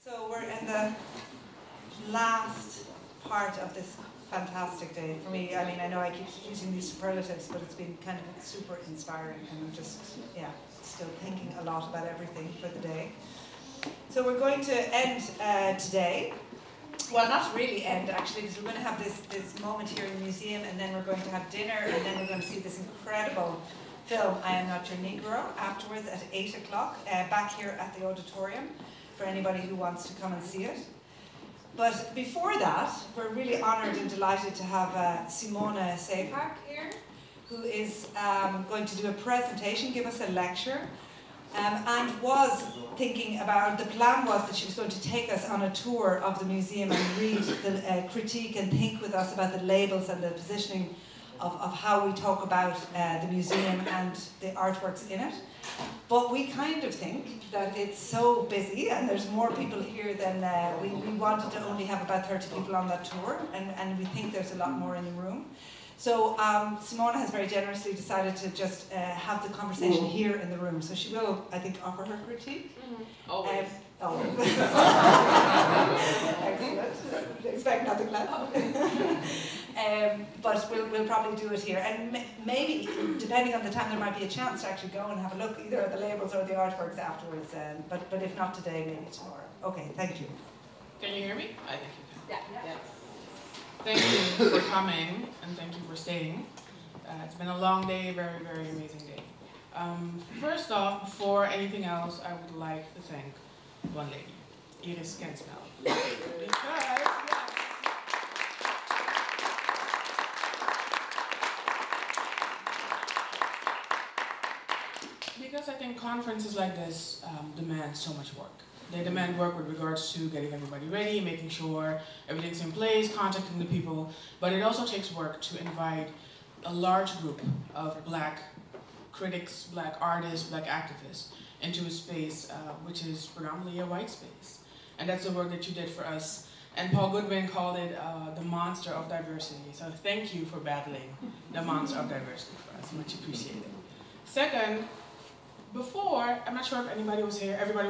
So we're in the last part of this fantastic day for me. I mean, I know I keep using these superlatives, but it's been kind of super inspiring, and I'm just, still thinking a lot about everything for the day. So we're going to end today. Well, not really end, actually, because we're going to have this moment here in the museum, and then we're going to have dinner, and then we're going to see this incredible film, I Am Not Your Negro, afterwards at 8 o'clock, back here at the auditorium, for anybody who wants to come and see it. But before that, we're really honoured and delighted to have Simone Zeefuik here, who is going to do a presentation, give us a lecture, and was thinking about, the plan was that she was going to take us on a tour of the museum and read the critique and think with us about the labels and the positioning of how we talk about the museum and the artworks in it. But we kind of think that it's so busy and there's more people here than we wanted to only have about 30 people on that tour, and we think there's a lot more in the room. So Simone has very generously decided to just have the conversation here in the room. So she will, I think, offer her critique. Always. Always. Excellent. Expect nothing less. But we'll probably do it here. And maybe, depending on the time, there might be a chance to actually go and have a look either at the labels or the artworks afterwards. But if not today, maybe tomorrow. Okay, thank you. Can you hear me? I think you can. Yeah. Thank you for coming, and thank you for staying. It's been a long day, very, very amazing day. First off, before anything else, I would like to thank one lady, Iris Kensmel. Because I think conferences like this demand so much work. They demand work with regards to getting everybody ready, making sure everything's in place, contacting the people, but it also takes work to invite a large group of Black critics, Black artists, Black activists into a space which is predominantly a white space. And that's the work that you did for us. And Paul Goodwin called it the monster of diversity. So thank you for battling the monster of diversity for us, much appreciated. Second, before, I'm not sure if everybody was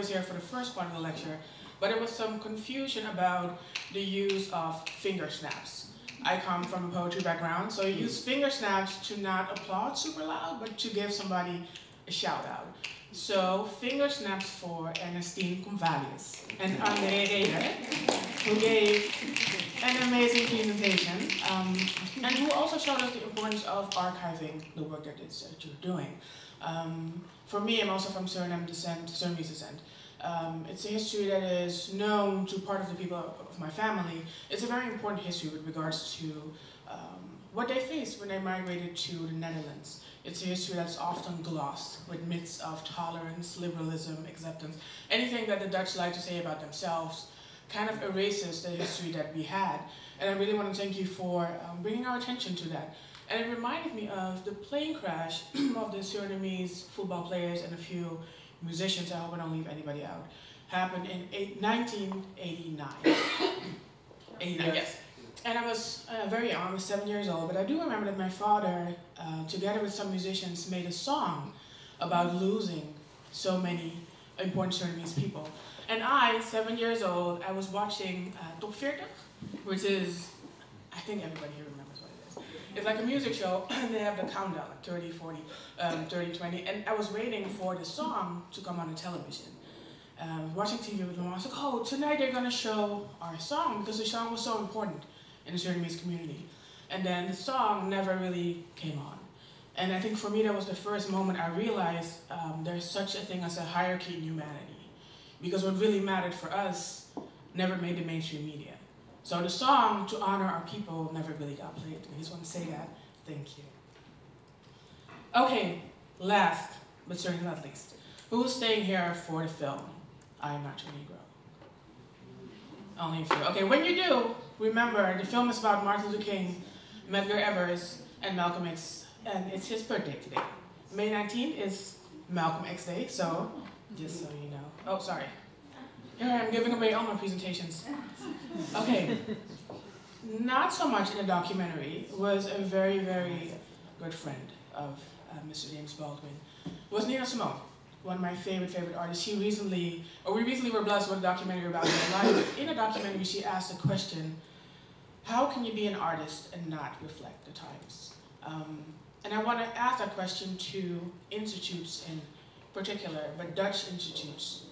here for the first part of the lecture, but there was some confusion about the use of finger snaps. I come from a poetry background, so you use finger snaps to not applaud super loud, but to give somebody a shout out. So, finger snaps for Ernestine Convalius and André Reder, who gave an amazing presentation, and who also showed us the importance of archiving the work that you're doing. For me, I'm also from Surinamese descent. It's a history that is known to part of the people of my family. It's a very important history with regards to what they faced when they migrated to the Netherlands. It's a history that's often glossed with myths of tolerance, liberalism, acceptance. Anything that the Dutch like to say about themselves kind of erases the history that we had. And I really want to thank you for bringing our attention to that. And it reminded me of the plane crash of the Surinamese football players and a few musicians, I hope I don't leave anybody out, happened in 1989. 89, yes. And I was very young, I was 7 years old, but I do remember that my father, together with some musicians, made a song about losing so many important Surinamese people. And I, 7 years old, I was watching Top 40, which is, I think everybody here remembers what it is. It's like a music show, and they have the countdown, like 30, 40, 30, 20, and I was waiting for the song to come on the television. Watching TV with my mom, I was like, oh, tonight they're gonna show our song, because the song was so important in the Surinamese community. And then the song never really came on. And I think for me that was the first moment I realized there's such a thing as a hierarchy in humanity. Because what really mattered for us never made the mainstream media. So the song, to honor our people, never really got played. I just want to say that. Thank you. Okay, last, but certainly not least. Who's staying here for the film, I Am Not Your Negro? Only a few. Okay, when you do, remember, the film is about Martin Luther King, Medgar Evers, and Malcolm X, and it's his birthday today. May 19th is Malcolm X Day, so just so you know. Oh, sorry. Here I am giving away all my presentations. Okay. Not so much in the documentary, was a very, very good friend of Mr. James Baldwin, was Nina Simone. one of my favorite artists, we recently were blessed with a documentary about her life. In a documentary, she asked a question, how can you be an artist and not reflect the times? And I want to ask that question to institutes in particular, but Dutch institutes,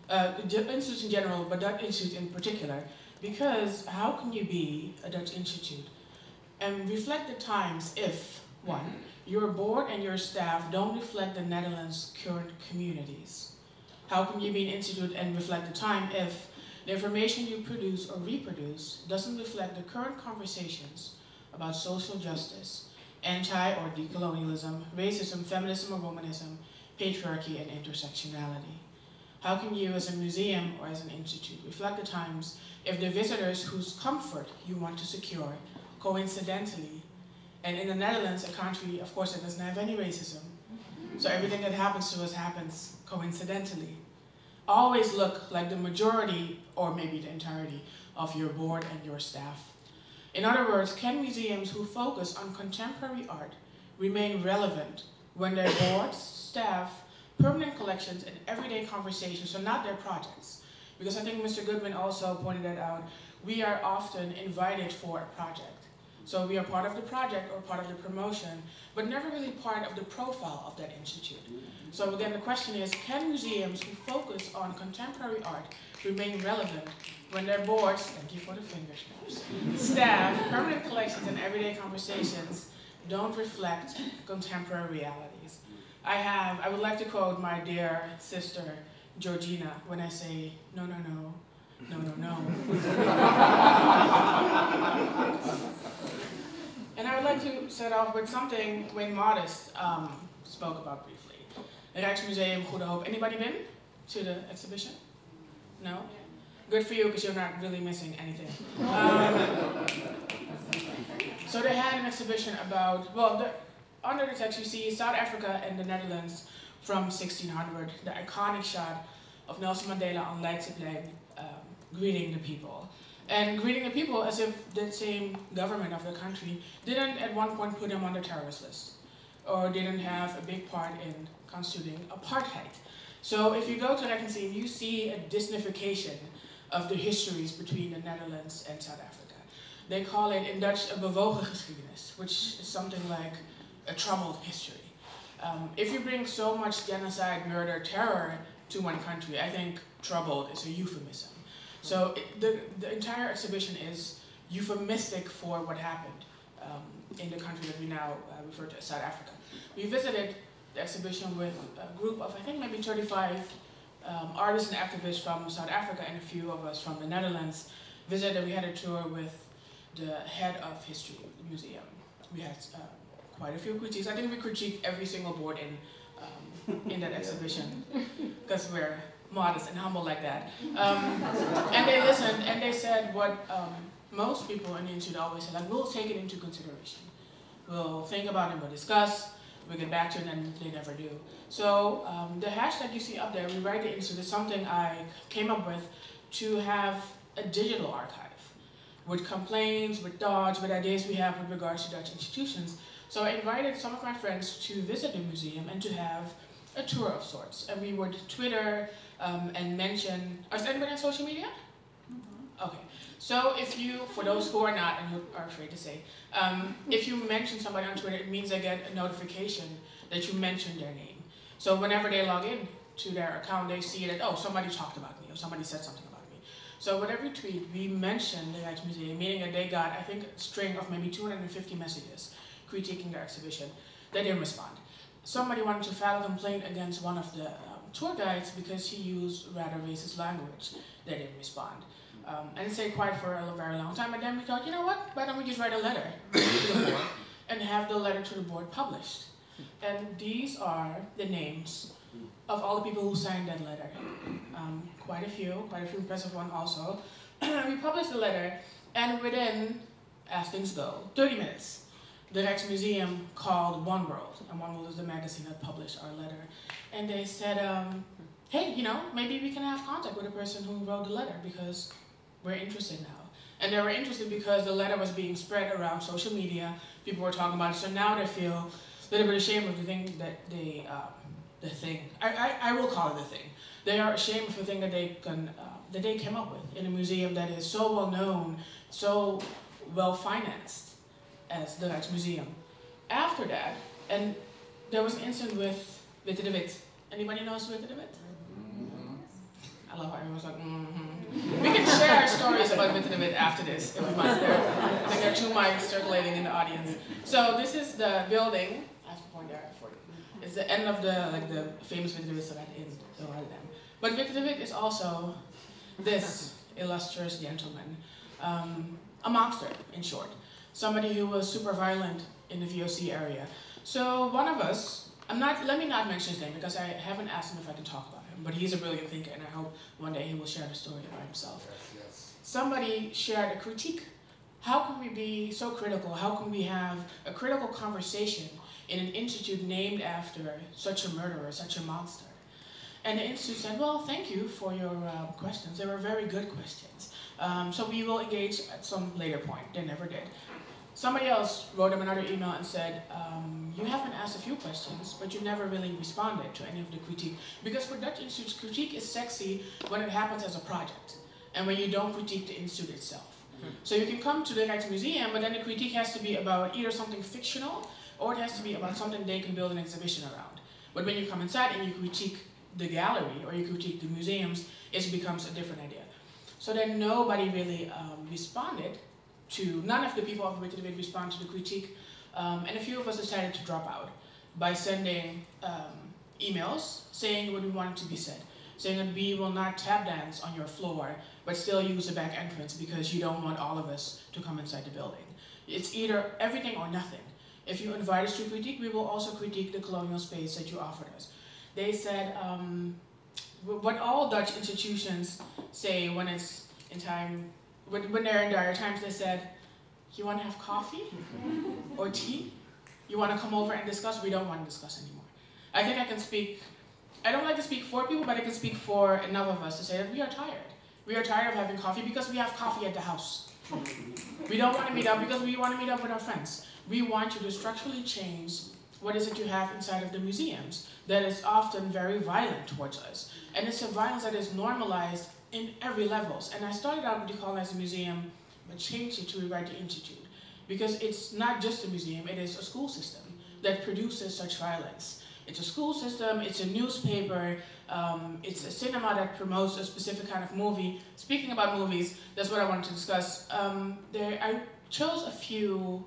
institutes in general, but Dutch institutes in particular, because how can you be a Dutch institute and reflect the times if, one, your board and your staff don't reflect the Netherlands' current communities? How can you be an institute and reflect the time if the information you produce or reproduce doesn't reflect the current conversations about social justice, anti or decolonialism, racism, feminism or womanism, patriarchy, and intersectionality? How can you as a museum or as an institute reflect the times if the visitors whose comfort you want to secure coincidentally, and in the Netherlands, a country, of course, that doesn't have any racism, so everything that happens to us happens coincidentally, always look like the majority, or maybe the entirety, of your board and your staff? In other words, can museums who focus on contemporary art remain relevant when their boards, staff, permanent collections, and everyday conversations are not their projects? Because I think Mr. Goodman also pointed that out. We are often invited for a project. So we are part of the project or part of the promotion, but never really part of the profile of that institute. So again, the question is, can museums who focus on contemporary art remain relevant when their boards, thank you for the finger snaps, staff, permanent collections, and everyday conversations don't reflect contemporary realities? I would like to quote my dear sister, Georgina, when I say, no, no, no, no, no, no. And I would like to set off with something Wayne Modest spoke about briefly. The Rijksmuseum Goede Hoop. Anybody been to the exhibition? No? Good for you, because you're not really missing anything. So they had an exhibition about, well, under the text you see South Africa and the Netherlands from 1600, the iconic shot of Nelson Mandela on Leidseplein greeting the people. And greeting the people as if the same government of the country didn't at one point put him on the terrorist list, or didn't have a big part in constituting apartheid. So if you go to Rijksmuseum, you see a Disneyfication of the histories between the Netherlands and South Africa. They call it in Dutch a bewogen geschiedenis, which is something like a troubled history. If you bring so much genocide, murder, terror to one country, I think troubled is a euphemism. So the entire exhibition is euphemistic for what happened in the country that we now refer to as South Africa. We visited the exhibition with a group of, I think, maybe 35 artists and activists from South Africa, and a few of us from the Netherlands. We had a tour with the head of history of the museum. We had quite a few critiques. I think we critiqued every single board in that exhibition, because we're modest and humble like that. And they listened, and they said what most people in the institute always say, like, we'll take it into consideration. We'll think about it, we'll discuss, we'll get back to it, and they never do. So the hashtag you see up there, Rewrite the Institute, is something I came up with to have a digital archive with complaints, with thoughts, with ideas we have with regards to Dutch institutions. So I invited some of my friends to visit the museum and to have a tour of sorts. And we would Twitter and mention, is anybody on social media? Mm-hmm. Okay. So if you, for those who are not and who are afraid to say, if you mention somebody on Twitter, it means they get a notification that you mentioned their name. So whenever they log in to their account, they see that, oh, somebody talked about me, or somebody said something about me. So with every tweet, we mentioned the Rijksmuseum, meaning that they got, I think, a string of maybe 250 messages critiquing their exhibition. They didn't respond. Somebody wanted to file a complaint against one of the tour guides because he used rather racist language. They didn't respond. And it stayed quiet for a very long time, and then we thought, you know what, why don't we just write a letter to the board and have the letter to the board published? And these are the names of all the people who signed that letter. Quite a few impressive ones also. We published the letter, and within, as things go, 30 minutes, the Rijksmuseum called One World, and One World is the magazine that published our letter. And they said, hey, you know, maybe we can have contact with the person who wrote the letter because we're interested now. And they were interested because the letter was being spread around social media. People were talking about it, so now they feel a little bit ashamed of the thing that they the thing. I will call it the thing. They are ashamed of the thing that they came up with in a museum that is so well known, so well financed as the Rijksmuseum. After that, and there was an incident with Witte de Wit. Anybody knows Witte de Wit? I love how everyone's like, We can share stories about Witte de Wit after this, if we must. I think there are 2 mics circulating in the audience. So this is the building. I have to point there for you. It's the end of the famous Witte de Wit straat in Rotterdam. But Witte de Wit is also this illustrious gentleman, a monster, in short. Somebody who was super violent in the VOC area. So one of us, let me not mention his name because I haven't asked him if I can talk about him, but he's a brilliant thinker and I hope one day he will share the story by himself. Yes. Somebody shared a critique. How can we be so critical? How can we have a critical conversation in an institute named after such a murderer, such a monster? And the institute said, well, thank you for your questions. They were very good questions. So we will engage at some later point. They never did. Somebody else wrote him another email and said, you have been asked a few questions, but you never really responded to any of the critique. Because for Dutch institutes, critique is sexy when it happens as a project, and when you don't critique the institute itself. So you can come to the Rijksmuseum, but then the critique has to be about either something fictional, or it has to be about something they can build an exhibition around. But when you come inside and you critique the gallery, or you critique the museums, it becomes a different idea. So then nobody really responded to, none of the people of Witte de Wit responded to the critique, and a few of us decided to drop out by sending emails saying what we wanted to be said, saying that we will not tap dance on your floor, but still use the back entrance because you don't want all of us to come inside the building. It's either everything or nothing. If you invite us to critique, we will also critique the colonial space that you offered us. They said, what all Dutch institutions say when it's in time, when they're in dire times, they said, you want to have coffee or tea? You want to come over and discuss? We don't want to discuss anymore. I think I can speak, I don't like to speak for people, but I can speak for enough of us to say that we are tired. We are tired of having coffee because we have coffee at the house. We don't want to meet up because we want to meet up with our friends. We want you to structurally change what is it you have inside of the museums that is often very violent towards us. And it's a violence that is normalized in every levels. And I started out with Decolonize the Museum, but changed it to Rewrite the Institute. Because it's not just a museum, it is a school system that produces such violence. It's a school system, it's a newspaper, it's a cinema that promotes a specific kind of movie. Speaking about movies, that's what I wanted to discuss. I chose a few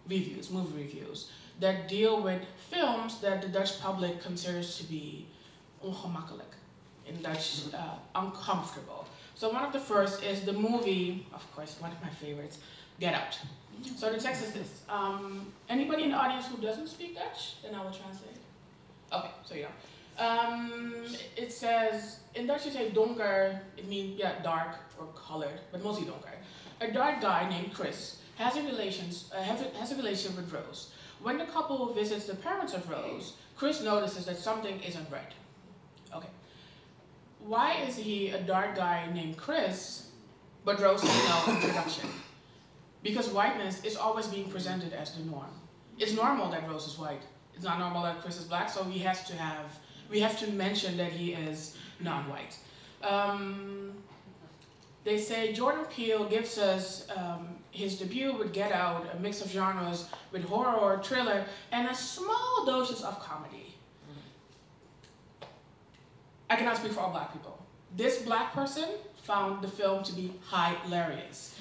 reviews, movie reviews, that deal with films that the Dutch public considers to be ongemakkelijk, in Dutch, uncomfortable. So one of the first is the movie, of course, one of my favorites, Get Out. So the text is this. Anybody in the audience who doesn't speak Dutch, then I will translate. Okay, so you know. It says, in Dutch you say donker, it means dark or colored, but mostly donker. A dark guy named Chris has a relationship with Rose. When the couple visits the parents of Rose, Chris notices that something isn't right. Okay. Why is he a dark guy named Chris, but Rose has no introduction? Because whiteness is always being presented as the norm. It's normal that Rose is white. It's not normal that Chris is black, so we have to mention that he is non-white. They say Jordan Peele gives us his debut with Get Out, a mix of genres with horror, thriller, and a small doses of comedy. I cannot speak for all black people. This black person found the film to be hilarious.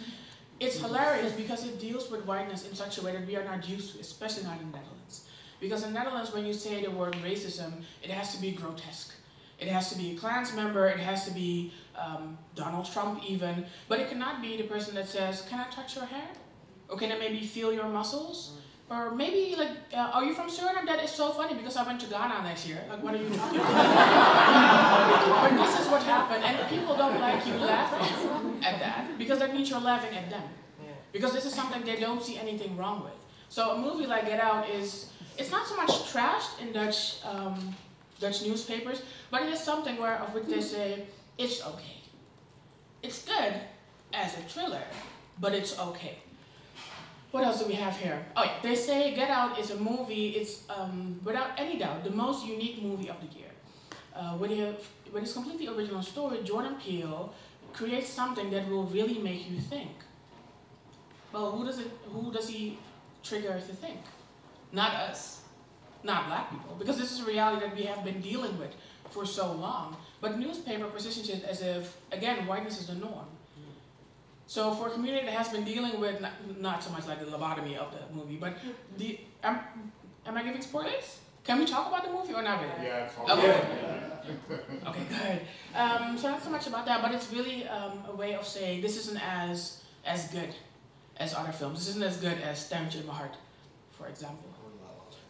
It's hilarious because it deals with whiteness in such a way that we are not used to, especially not in the Netherlands. Because in the Netherlands, when you say the word racism, it has to be grotesque. It has to be a Klans member, it has to be Donald Trump even, but it cannot be the person that says, can I touch your hair? Or can I maybe feel your muscles? Or maybe like, are you from Suriname? That is so funny because I went to Ghana next year. Like, what are you talking about? But this is what happened, and people don't like you laughing at that because that means you're laughing at them. Because this is something they don't see anything wrong with. So a movie like Get Out it's not so much trashed in Dutch newspapers, but it is something of which they say, it's okay. It's good as a thriller, but it's okay. What else do we have here? Oh yeah, they say Get Out is a movie, it's without any doubt the most unique movie of the year. With his completely original story, Jordan Peele creates something that will really make you think. Well, who does he trigger to think? Not us, not black people, because this is a reality that we have been dealing with for so long. But newspaper positions it as if, again, whiteness is the norm. So for a community that has been dealing with, not so much like the lobotomy of the movie, but am I giving spoilers? Can we talk about the movie or not really? Yeah, it's all okay. Okay, good. So not so much about that, but it's really a way of saying this isn't as good as other films. This isn't as good as Stanch in My Heart, for example.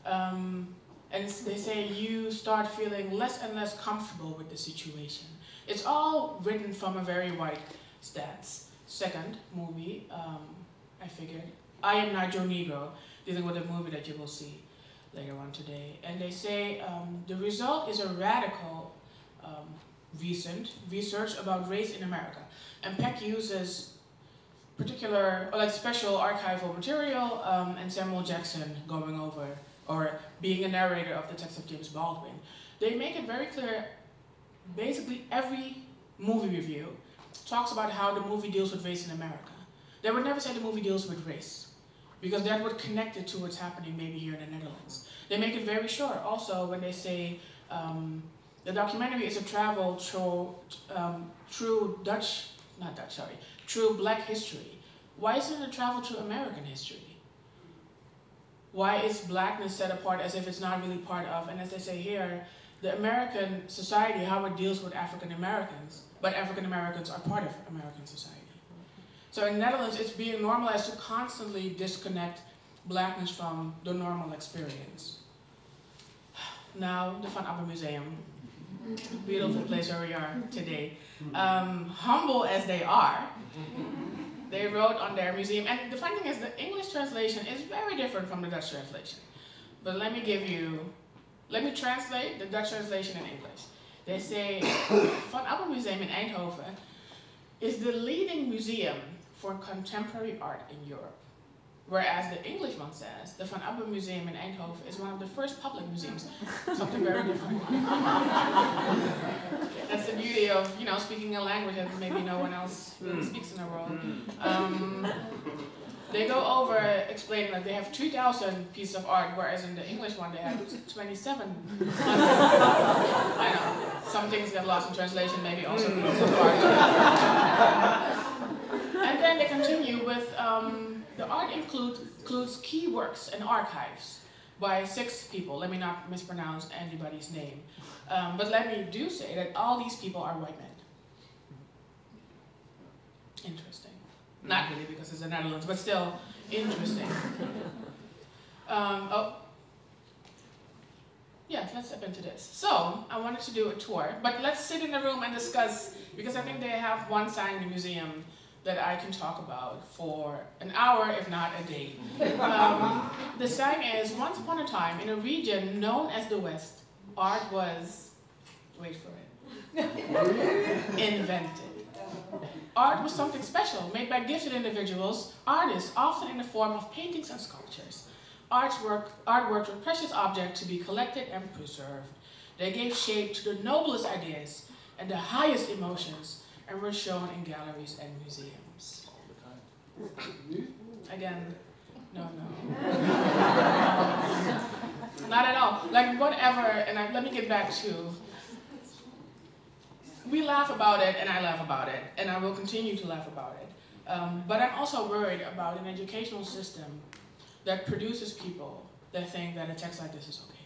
And they say you start feeling less and less comfortable with the situation. It's all written from a very white stance. Second movie, I figured, I Am Not Your Negro, dealing with a movie that you will see later on today. And they say the result is a radical recent research about race in America. And Peck uses particular, special archival material and Samuel Jackson going over, or being a narrator of the text of James Baldwin. They make it very clear, basically every movie review talks about how the movie deals with race in America. They would never say the movie deals with race, because that would connect it to what's happening maybe here in the Netherlands. They make it very sure also when they say the documentary is a travel through black history. Why isn't it a travel through American history? Why is blackness set apart as if it's not really part of, and as they say here, the American society, how it deals with African Americans, but African Americans are part of American society. So in the Netherlands, it's being normalized to constantly disconnect blackness from the normal experience. Now, the Van Abbemuseum, beautiful place where we are today. Humble as they are, they wrote on their museum, and the funny thing is the English translation is very different from the Dutch translation. But let me translate the Dutch translation in English. They say, Van Abbemuseum in Eindhoven is the leading museum for contemporary art in Europe. Whereas the English one says, the Van Abbemuseum in Eindhoven is one of the first public museums. Something very different. That's the beauty of, speaking a language that maybe no one else really speaks in the world. They go over explaining that they have 2,000 pieces of art, whereas in the English one they have 2,700. I know, some things get lost in translation, maybe also pieces of art. And then they continue with, the art includes key works and archives by 6 people. Let me not mispronounce anybody's name. But let me do say that all these people are white men. Interesting. Not really because it's the Netherlands, but still interesting. Yeah, let's step into this. So, I wanted to do a tour, but let's sit in the room and discuss, because I think they have one sign in the museum that I can talk about for an hour, if not a day. The sign is, once upon a time, in a region known as the West, art was, wait for it, invented. Art was something special, made by gifted individuals, artists, often in the form of paintings and sculptures. Artworks were precious objects to be collected and preserved. They gave shape to the noblest ideas and the highest emotions, and were shown in galleries and museums. Again, no. Not at all. Like whatever, and let me get back to, we laugh about it, and I laugh about it, and I will continue to laugh about it. But I'm also worried about an educational system that produces people that think that a text like this is okay.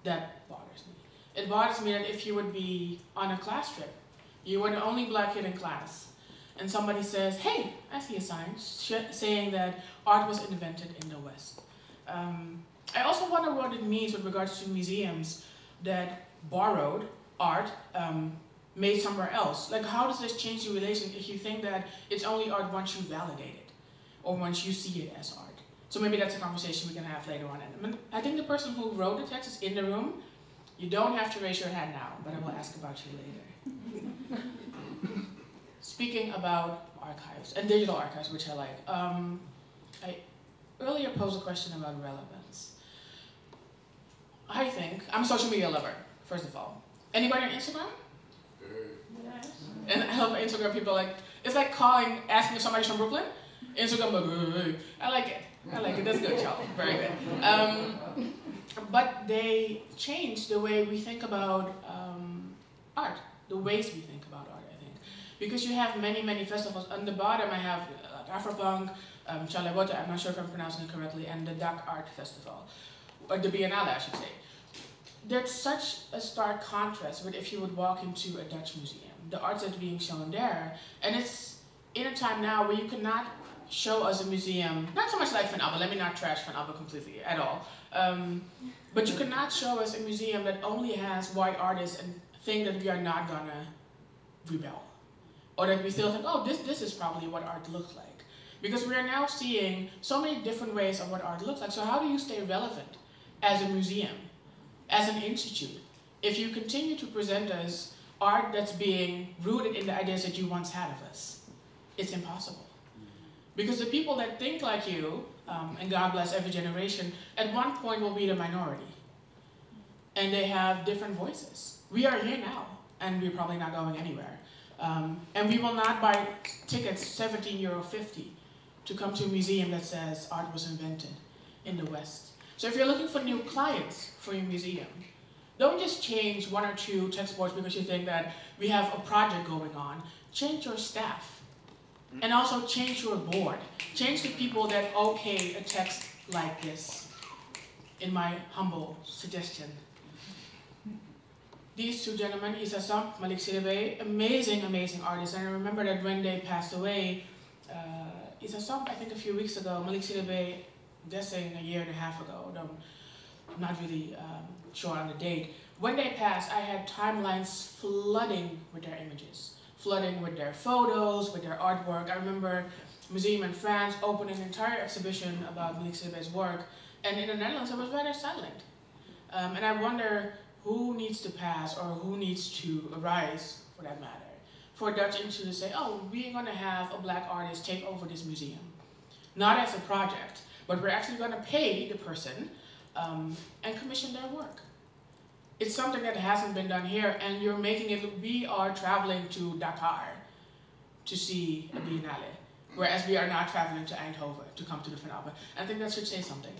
That bothers me. It bothers me that if you would be on a class trip, you were the only black kid in class, and somebody says, hey, I see a sign saying that art was invented in the West. I also wonder what it means with regards to museums that borrowed art made somewhere else. Like, how does this change your relation if you think that it's only art once you validate it, or once you see it as art? So maybe that's a conversation we can have later on. And I think the person who wrote the text is in the room. You don't have to raise your hand now, but I will ask about you later. Speaking about archives, and digital archives, which I like, I earlier posed a question about relevance. I think, I'm a social media lover, first of all. Anybody on Instagram? Yes. And I love Instagram people like, it's like calling, asking if somebody's from Brooklyn. Instagram, like, I like it. I like it, that's good, y'all, very good. But they changed the way we think about art, the ways we think about art, I think. Because you have many, many festivals. On the bottom I have Afropunk, Charlebotte, I'm not sure if I'm pronouncing it correctly, and the Dak Art Festival, or the Biennale, I should say. There's such a stark contrast with if you would walk into a Dutch museum. The arts that's being shown there, and it's in a time now where you cannot show us a museum, not so much like Van Abbe, let me not trash Van Abbe completely at all, but you cannot show us a museum that only has white artists and think that we are not gonna rebel. Or that we still think, oh, this is probably what art looks like. Because we are now seeing so many different ways of what art looks like. So how do you stay relevant as a museum, as an institute, if you continue to present us art that's being rooted in the ideas that you once had of us? It's impossible. Because the people that think like you, and God bless every generation, at one point will be the minority. And they have different voices. We are here now, and we're probably not going anywhere. And we will not buy tickets €17.50 to come to a museum that says art was invented in the West. So if you're looking for new clients for your museum, don't just change one or two textbooks because you think that we have a project going on. Change your staff. And also change your board. Change the people that okay a text like this, in my humble suggestion. These two gentlemen, Issa Samp, Malik Sidibé, amazing, amazing artists. And I remember that when they passed away, Issa Samp, I think a few weeks ago, Malik Sidibé, guessing a year and a half ago, I'm not really sure on the date. When they passed, I had timelines flooding with their images. Flooding with their photos, with their artwork. I remember a museum in France opened an entire exhibition about Malik Sidibé's work, and in the Netherlands it was rather silent. And I wonder who needs to pass, or who needs to arise, for that matter, for Dutch Institute to say, oh, we're going to have a black artist take over this museum. Not as a project, but we're actually going to pay the person and commission their work. It's something that hasn't been done here, and you're making it, we are traveling to Dakar to see a Biennale, whereas we are not traveling to Eindhoven to come to the Van Abbe. I think that should say something.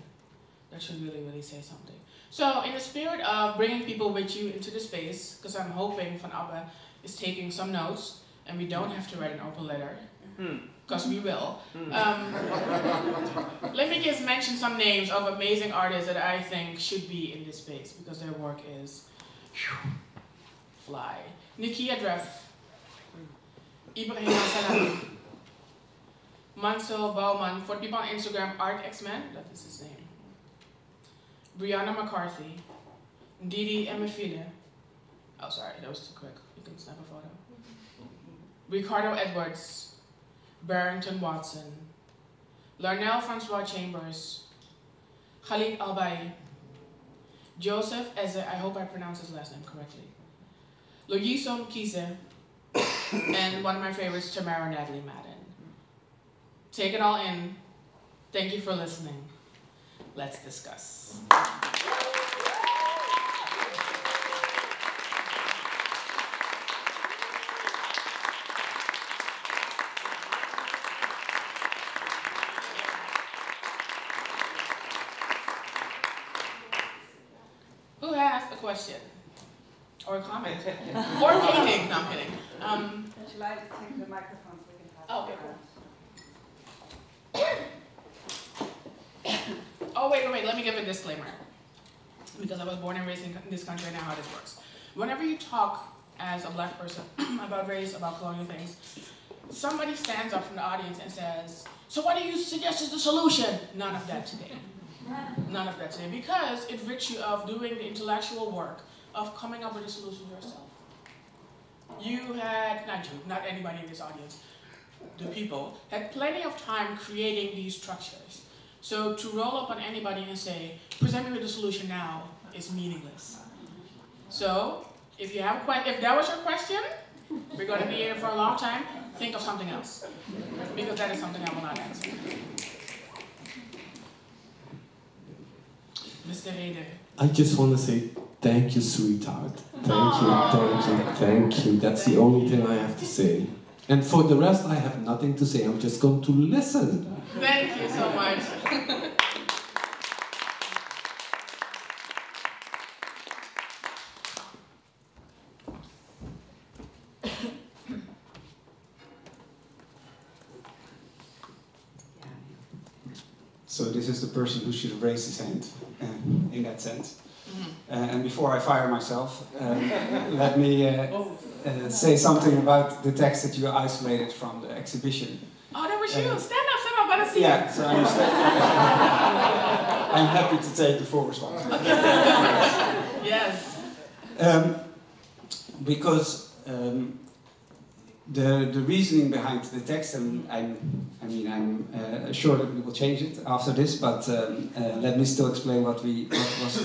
That should really, really say something. So in the spirit of bringing people with you into the space, because I'm hoping Van Abbe is taking some notes, and we don't have to write an open letter, because we will. Let me just mention some names of amazing artists that I think should be in this space, because their work is fly. Nikia Dref, Ibrahim Salam, Mansell Bauman, for people on Instagram, Art X-Men, that is his name. Brianna McCarthy, Didi Emefile, oh sorry, that was too quick, you can snap a photo. Ricardo Edwards, Barrington Watson, Larnell Francois Chambers, Khalid Albai, Joseph Eze, I hope I pronounced his last name correctly, Loyiso Mkise, and one of my favorites, Tamara Natalie Madden. Take it all in. Thank you for listening. Let's discuss. Who has a question? Or a comment? Or painting? No, I'm kidding. Shall I just take the microphone so we can pass Oh, it okay, around? Oh, wait, let me give a disclaimer. Because I was born and raised in this country, I know how this works. Whenever you talk as a black person about race, about colonial things, somebody stands up from the audience and says, so what do you suggest is the solution? None of that today. None of that today. Because it rids you of doing the intellectual work of coming up with a solution yourself. You had, not anybody in this audience, the people, had plenty of time creating these structures. So to roll up on anybody and say, present me with the solution now, is meaningless. So, if you have if that was your question, we're going to be here for a long time, think of something else. Because that is something I will not answer. Mr. Reder. I just want to say thank you, sweetheart. Thank you, thank you, thank you. That's the only thing I have to say. And for the rest, I have nothing to say. I'm just going to listen. Thank you so much. So this is the person who should have raised his hand, in that sense. And before I fire myself, let me say something about the text that you isolated from the exhibition. Oh, that was you! Stand up, I better see yeah, so I'm happy to take the full responsibility. Yes. Because the reasoning behind the text, and I'm sure that we will change it after this, but let me still explain what was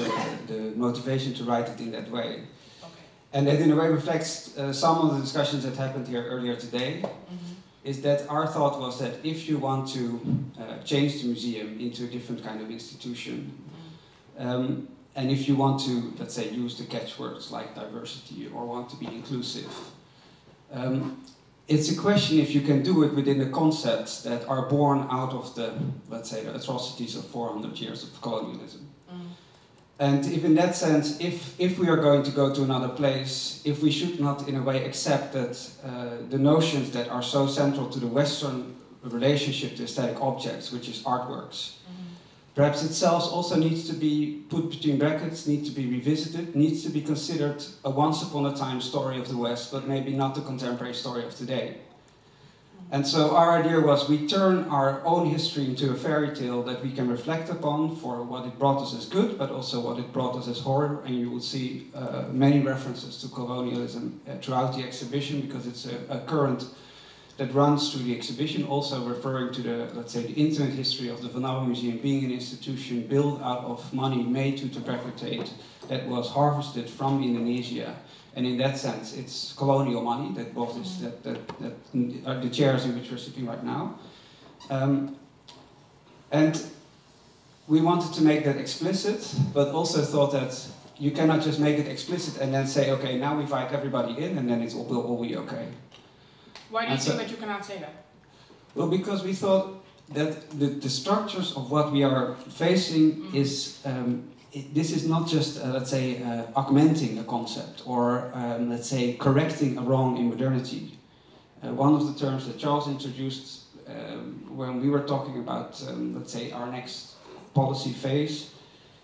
the motivation to write it in that way. Okay. And that in a way reflects some of the discussions that happened here earlier today, is that our thought was that if you want to change the museum into a different kind of institution, and if you want to, let's say, use the catchwords like diversity or want to be inclusive, it's a question if you can do it within the concepts that are born out of the, let's say, the atrocities of 400 years of colonialism. And if in that sense, if we are going to go to another place, if we should not in a way accept that the notions that are so central to the Western relationship to aesthetic objects, which is artworks, perhaps itself also needs to be put between brackets, needs to be revisited, needs to be considered a once upon a time story of the West, but maybe not the contemporary story of today. And so our idea was we turn our own history into a fairy tale that we can reflect upon for what it brought us as good, but also what it brought us as horror. And you will see many references to colonialism throughout the exhibition, because it's a current that runs through the exhibition, also referring to the, let's say, the intimate history of the Vanabbemuseum being an institution built out of money made to tobacco that was harvested from Indonesia. And in that sense, it's colonial money that bought this, the chairs in which we're sitting right now. And we wanted to make that explicit, but also thought that you cannot just make it explicit and then say, okay, now we invite everybody in and then it will all be okay. Why do you think that you cannot say that? Well, because we thought that the structures of what we are facing is, this is not just, let's say, augmenting a concept or, let's say, correcting a wrong in modernity. One of the terms that Charles introduced when we were talking about, let's say, our next policy phase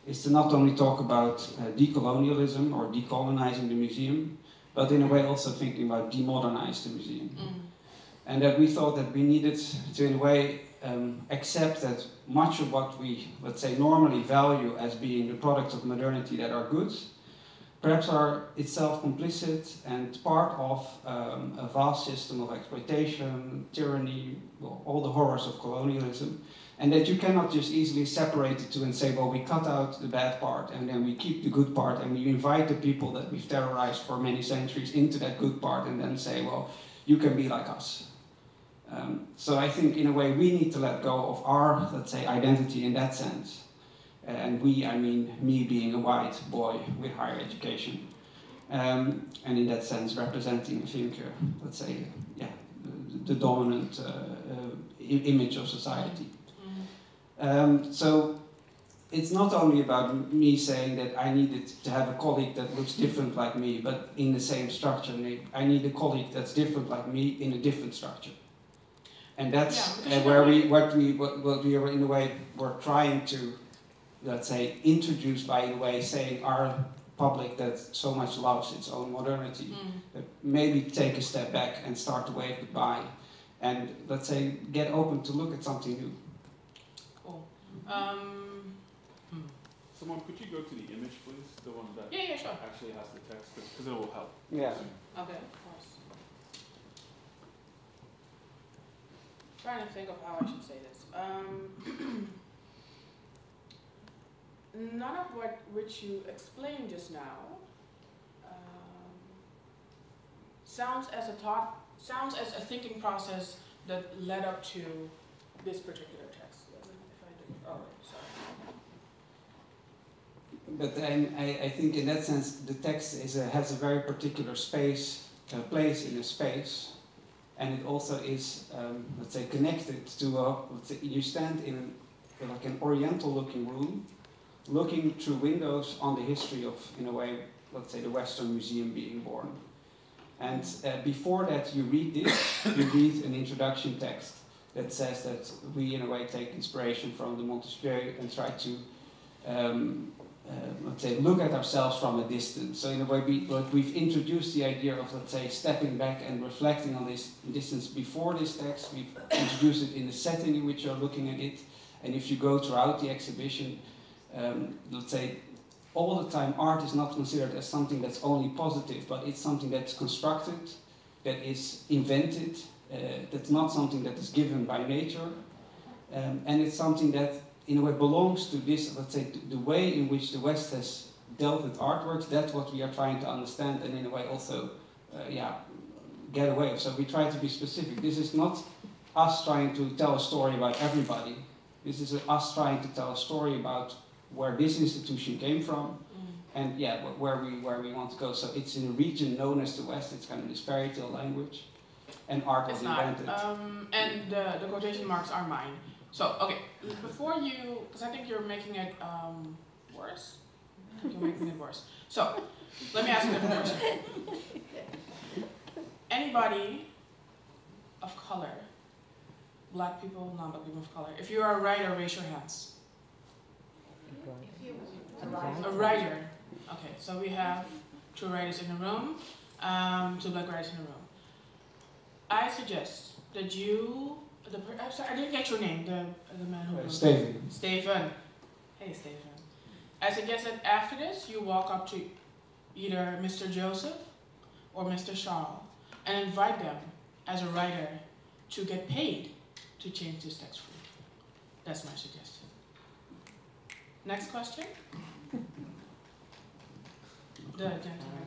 is to not only talk about decolonialism or decolonizing the museum, but in a way also thinking about demodernize the museum. And that we thought that we needed to, in a way, accept that much of what we, let's say, normally value as being the products of modernity that are good, perhaps are itself complicit and part of a vast system of exploitation, tyranny, well, all the horrors of colonialism, and that you cannot just easily separate the two and say, well, we cut out the bad part and then we keep the good part and we invite the people that we've terrorized for many centuries into that good part and then say, well, you can be like us. So I think in a way we need to let go of our, let's say, identity in that sense. And we, I mean me being a white boy with higher education. And in that sense representing, I think, let's say, yeah, the dominant image of society. So it's not only about me saying that I needed to have a colleague that looks different like me, but in the same structure. I need a colleague that's different like me in a different structure. And that's where what we are in a way we're trying to, let's say, introduce by in a way saying our public that so much loves its own modernity, that maybe take a step back and start to wave goodbye, and let's say get open to look at something new. Cool. Simone, could you go to the image, please? The one that sure. actually has the text, because it will help. Yeah. Okay, of course. Trying to think of how I should say this. None of which you explained just now sounds as a thinking process that led up to this particular text. If I do, oh, sorry. but I think in that sense the text has a very particular place in a space, and it also is, let's say, connected to let's say you stand in like an oriental-looking room, looking through windows on the history of, in a way, let's say, the Western Museum being born. And before that, you read this. You read an introduction text that says that we, in a way, take inspiration from the Montesquieu and try to, let's say, look at ourselves from a distance. So in a way, we've introduced the idea of, let's say, stepping back and reflecting on this distance before this text. We've introduced it in the setting in which you're looking at it. And if you go throughout the exhibition, let's say, all the time art is not considered as something that's only positive, but it's something that's constructed, that is invented, that's not something that is given by nature, and it's something that in a way belongs to this, let's say, the way in which the West has dealt with artworks. That's what we are trying to understand, and in a way also, get away with. So we try to be specific. This is not us trying to tell a story about everybody. This is us trying to tell a story about where this institution came from, and where we want to go. So it's in a region known as the West. It's kind of this fairy tale language, and art was invented. And the quotation marks are mine. So okay, before you, because I think you're making it worse. You're making it worse. So let me ask you a different question. Anybody of color, black people, non-black people of color, if you are a writer, raise your hands. A writer. Okay, so we have 2 writers in the room, 2 black writers in the room. I suggest that you, I'm sorry, I didn't get your name, the man who Steven. Steven. Hey, Steven. I suggest that after this, you walk up to either Mr. Joseph or Mr. Charles and invite them as a writer to get paid to change this text for you. That's my suggestion. Next question. The gentleman.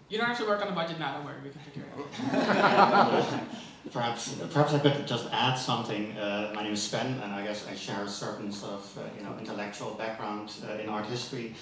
You don't have to work on the budget now, don't worry, we can figure it out. Perhaps I could just add something. My name is Sven, and I guess I share a certain sort of intellectual background in art history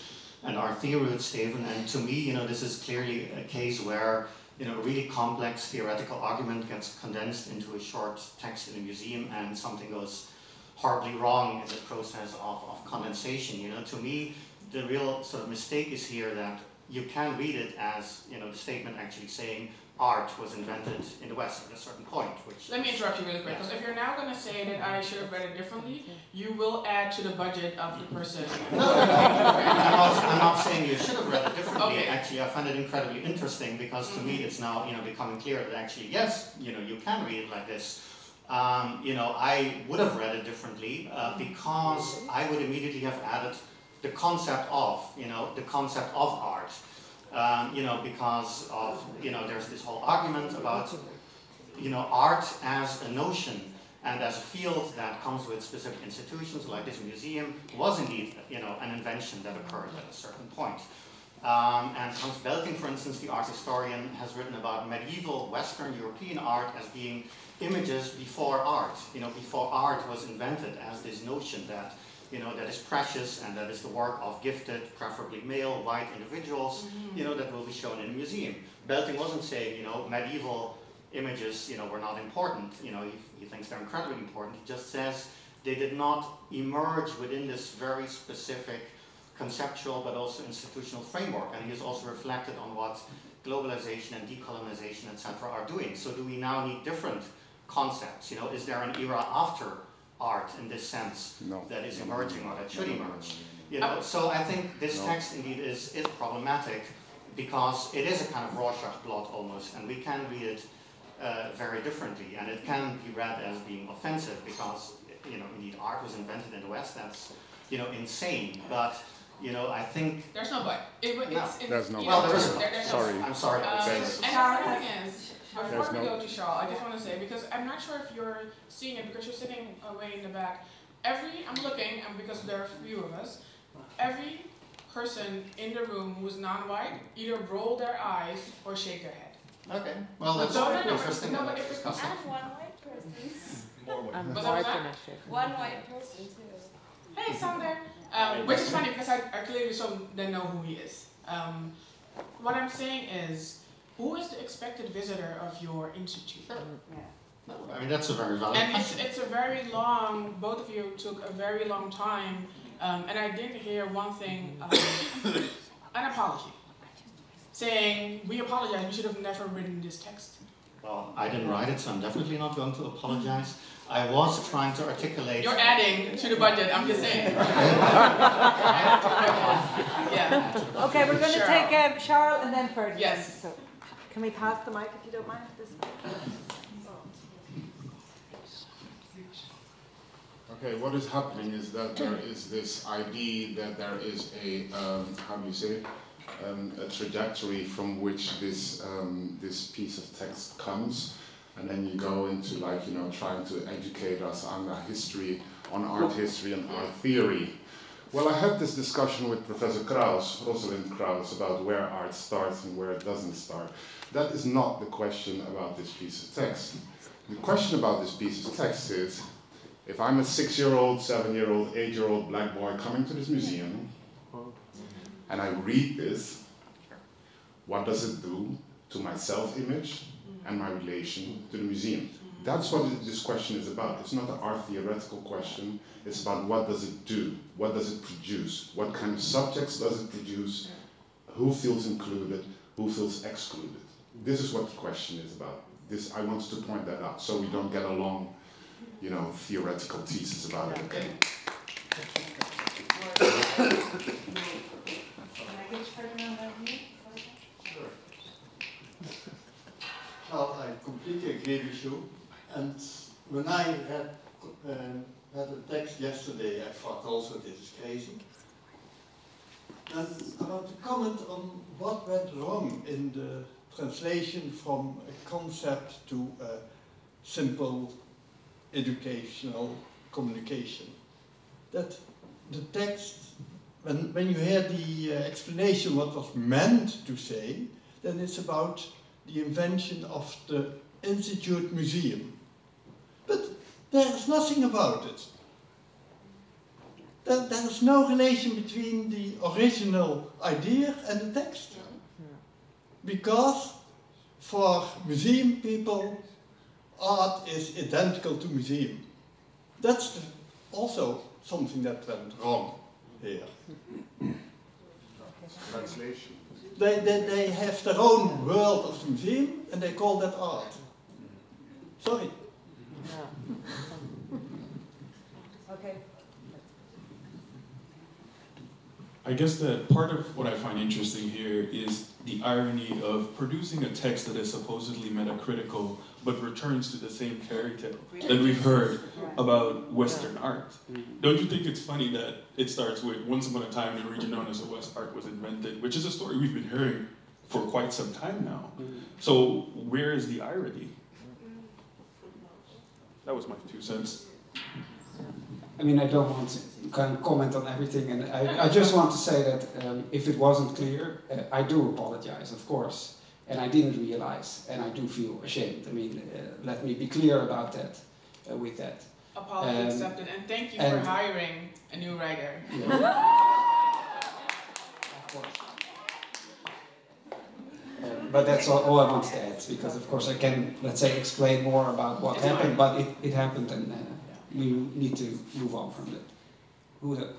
and art theory with Steven. And to me, this is clearly a case where a really complex theoretical argument gets condensed into a short text in a museum, and something goes horribly wrong in the process of condensation. To me, the real sort of mistake is here that you can read it as the statement actually saying art was invented in the West at a certain point. Which let me interrupt you really quick, because if you're now going to say that I should have read it differently, you will add to the budget of the person. No, I'm not saying you should have read it differently. Okay. Actually, I find it incredibly interesting because to me it's now becoming clear that actually yes, you can read it like this. I would have read it differently because I would immediately have added the concept of art. Because of, there's this whole argument about, art as a notion and as a field that comes with specific institutions like this museum was indeed, an invention that occurred at a certain point. And Hans Belting, for instance, the art historian, has written about medieval Western European art as being images before art. Before art was invented as this notion that, that is precious and that is the work of gifted, preferably male, white individuals, that will be shown in a museum. Belting wasn't saying, medieval images, were not important. He thinks they're incredibly important. He just says they did not emerge within this very specific conceptual but also institutional framework. And he has also reflected on what globalization and decolonization, etc., are doing. So do we now need different concepts? Is there an era after art in this sense that is emerging or that should emerge? So I think this text indeed is problematic because it is a kind of Rorschach-blot almost, and we can read it very differently, and it can be read as being offensive because indeed art was invented in the West. That's insane, but I think there's no but. There's no well, there is. Sorry. I'm sorry. And the thing is, before we go to Charles, I just want to say, because I'm not sure if you're seeing it because you're sitting way in the back. I'm looking, and because there are a few of us, every person in the room who is non-white either roll their eyes or shake their head. Okay. Well, that's interesting. No, but if it's add one white person. I'm Was more that? finished. One white person too. Hey, Sander. Which is funny because I clearly didn't know who he is. What I'm saying is, who is the expected visitor of your institute? I mean, that's a very valid And question. it's a very long, both of you took a very long time, and I didn't hear one thing, an apology. Saying, we apologize, we should have never written this text. Well, I didn't write it, so I'm definitely not going to apologize. I was trying to articulate... You're adding to the budget, I'm just saying. Yeah. Okay, we're going to take Charles and then Ferdinand. Yes. So, can we pass the mic if you don't mind? This Okay, what is happening is that there is this idea that there is a, how do you say it? A trajectory from which this piece of text comes, and then you go into, like, you know, trying to educate us on the history, on art history and art theory. Well, I had this discussion with Professor Kraus, Rosalind Kraus, about where art starts and where it doesn't start. That is not the question about this piece of text. The question about this piece of text is, if I'm a 6-year-old, 7-year-old, 8-year-old black boy coming to this museum, and I read this, what does it do to my self-image and my relation to the museum? That's what this question is about. It's not an art theoretical question. It's about what does it do? What does it produce? What kind of subjects does it produce? Who feels included? Who feels excluded? This is what the question is about. This, I wanted to point that out so we don't get a long, you know, theoretical thesis about it. Okay? Well, I completely agree with you. And when I had a text yesterday, I thought also this is crazy. And I want to comment on what went wrong in the translation from a concept to a simple educational communication. That the text, when you hear the explanation what was meant to say, then it's about the invention of the Institute Museum. But there's nothing about it. There is no relation between the original idea and the text. Because for museum people, art is identical to museum. That's also something that went wrong here. Translation. They have their own world of the museum and they call that art. Sorry. Okay. I guess that part of what I find interesting here is the irony of producing a text that is supposedly metacritical but returns to the same fairy tale that we've heard about Western art. Don't you think it's funny that it starts with, once upon a time the region known as the West art was invented, which is a story we've been hearing for quite some time now. So where is the irony? That was my 2 cents. I mean, I don't want to kind of comment on everything, and I just want to say that if it wasn't clear, I do apologize, of course, and I didn't realize, and I do feel ashamed. I mean, let me be clear about that, with that. Apology accepted, and thank you for hiring a new writer. Yeah. Of course. But that's all I want to add, because of course I can, let's say, explain more about what happened, but it happened, and we need to move on from that. Who's next?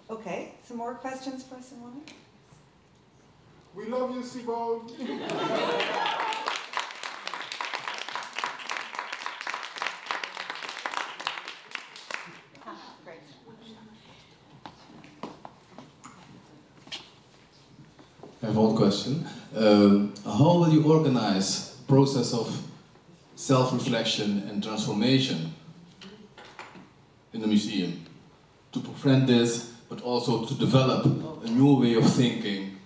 Okay, some more questions for Simone? We love you, Simone. Great. I have one question. How will you organize the process of self-reflection and transformation in the museum to prevent this, but also to develop a new way of thinking,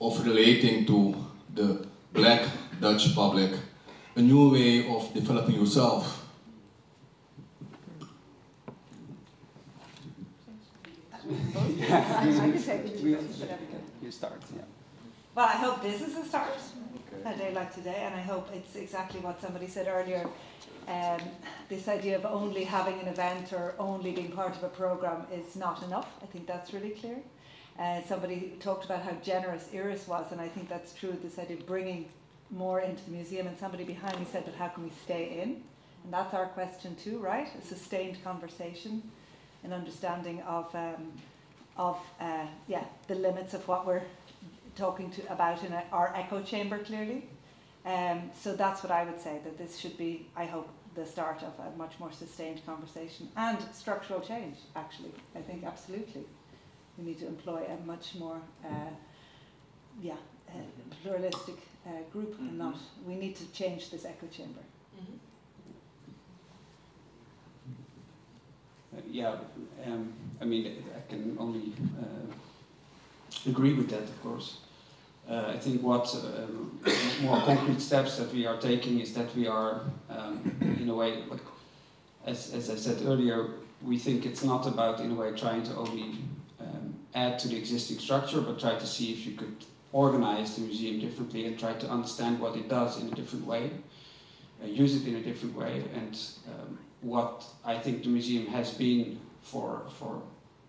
of relating to the Black Dutch public, a new way of developing yourself? I can take it. You start, yeah. Well, I hope this is a start. a day like today, and I hope it's exactly what somebody said earlier. This idea of only having an event or only being part of a programme is not enough. I think that's really clear. Somebody talked about how generous Iris was, and I think that's true, this idea of bringing more into the museum, and somebody behind me said, but how can we stay in? And that's our question too, right? A sustained conversation, an understanding of the limits of what we're talking about in our echo chamber, clearly. So that's what I would say, that this should be, I hope, the start of a much more sustained conversation and structural change, actually. I think absolutely we need to employ a much more pluralistic group, and not, we need to change this echo chamber. I mean, I can only agree with that, of course. I think what more concrete steps that we are taking is that we are, in a way, like, as I said earlier, we think it's not about, in a way, trying to only add to the existing structure, but try to see if you could organize the museum differently and try to understand what it does in a different way, use it in a different way, and what I think the museum has been for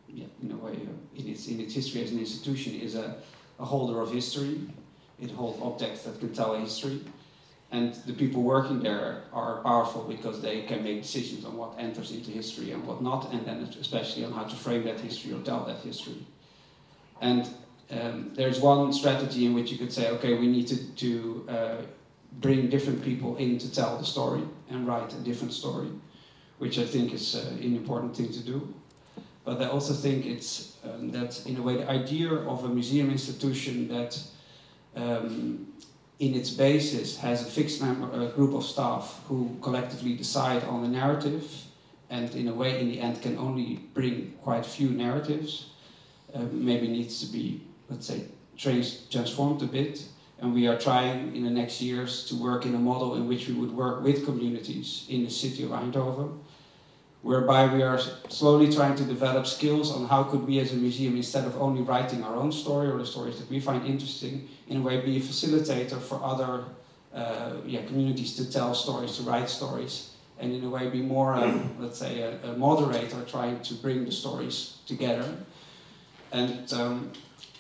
in a way, in its history as an institution, is a holder of history. It holds objects that can tell a history, and the people working there are powerful because they can make decisions on what enters into history and what not, and then especially on how to frame that history or tell that history. And there's one strategy in which you could say, okay, we need to bring different people in to tell the story and write a different story, which I think is an important thing to do. But I also think it's that, in a way, the idea of a museum institution that in its basis has a fixed group of staff who collectively decide on the narrative, and in a way, in the end, can only bring quite few narratives, maybe needs to be, let's say, transformed a bit. And we are trying in the next years to work in a model in which we would work with communities in the city of Eindhoven, whereby we are slowly trying to develop skills on how could we as a museum, instead of only writing our own story or the stories that we find interesting, in a way be a facilitator for other communities to tell stories, to write stories, and in a way be more, let's say, a moderator trying to bring the stories together. And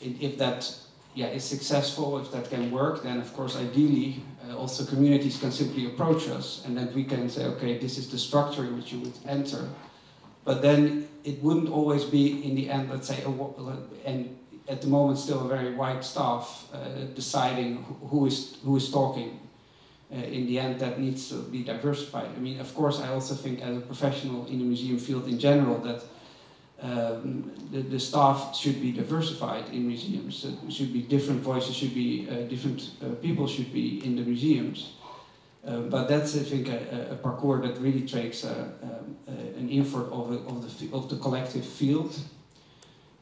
if that is successful, if that can work, then of course ideally also communities can simply approach us, and then we can say, okay, this is the structure in which you would enter. But then it wouldn't always be, in the end, let's say, and at the moment still a very wide staff deciding who is talking. In the end, that needs to be diversified. I mean, of course, I also think as a professional in the museum field in general that the staff should be diversified in museums. There should be different voices, should be different people should be in the museums. But that's, I think, a parcours that really takes an effort of the collective field.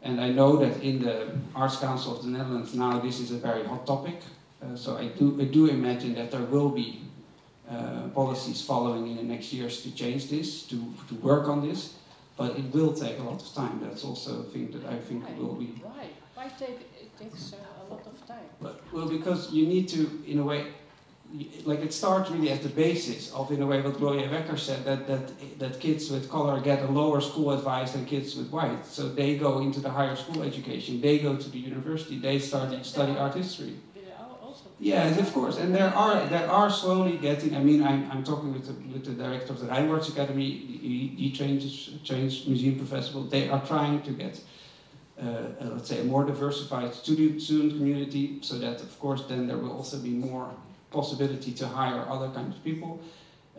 And I know that in the Arts Council of the Netherlands now this is a very hot topic. So I do imagine that there will be policies following in the next years to change this, to work on this. But it will take a lot of time. That's also a thing that I think will be. Why? Why it takes a lot of time? Well, because you need to, in a way, like it starts really at the basis of, in a way, what Gloria Wekker said, that kids with color get a lower school advice than kids with white. So they go into the higher school education, they go to the university, they start to study art history. Yes, of course, and there are slowly getting. I mean, I'm talking with the director of the Rijnwaards Academy. He trains museum professionals. They are trying to get, let's say, a more diversified student community, so that, of course, then there will also be more possibility to hire other kinds of people.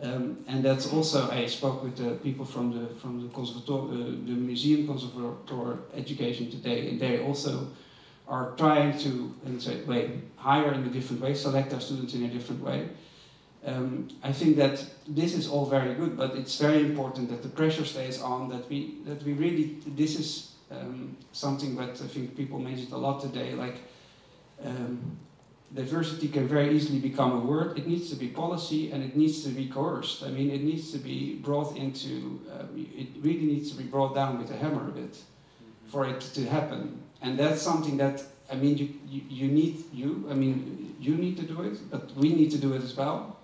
And that's also, I spoke with the people from the conservatoire, the museum conservatoire education today, and they also are trying to, in a way, hire in a different way, select their students in a different way. I think that this is all very good, but it's very important that the pressure stays on, that we really, this is something that I think people mentioned a lot today, like diversity can very easily become a word. It needs to be policy, and it needs to be coerced. I mean, it needs to be brought into, it really needs to be brought down with a hammer a bit for it to happen. And that's something that I mean, you need to do it, but we need to do it as well.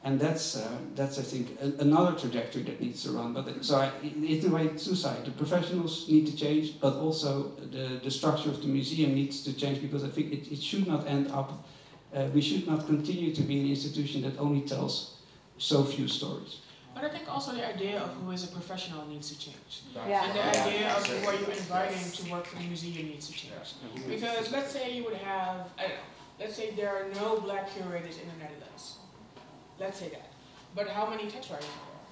And that's I think, another trajectory that needs to run. But it's in a way two sides. The professionals need to change, but also the structure of the museum needs to change, because I think it should not end up, we should not continue to be an institution that only tells so few stories. But I think also the idea of who is a professional needs to change. Yeah. And the idea of who are you inviting to work for the museum needs to change. Because let's say you would have, I don't know, let's say there are no black curators in the Netherlands. Let's say that. But how many text writers are there?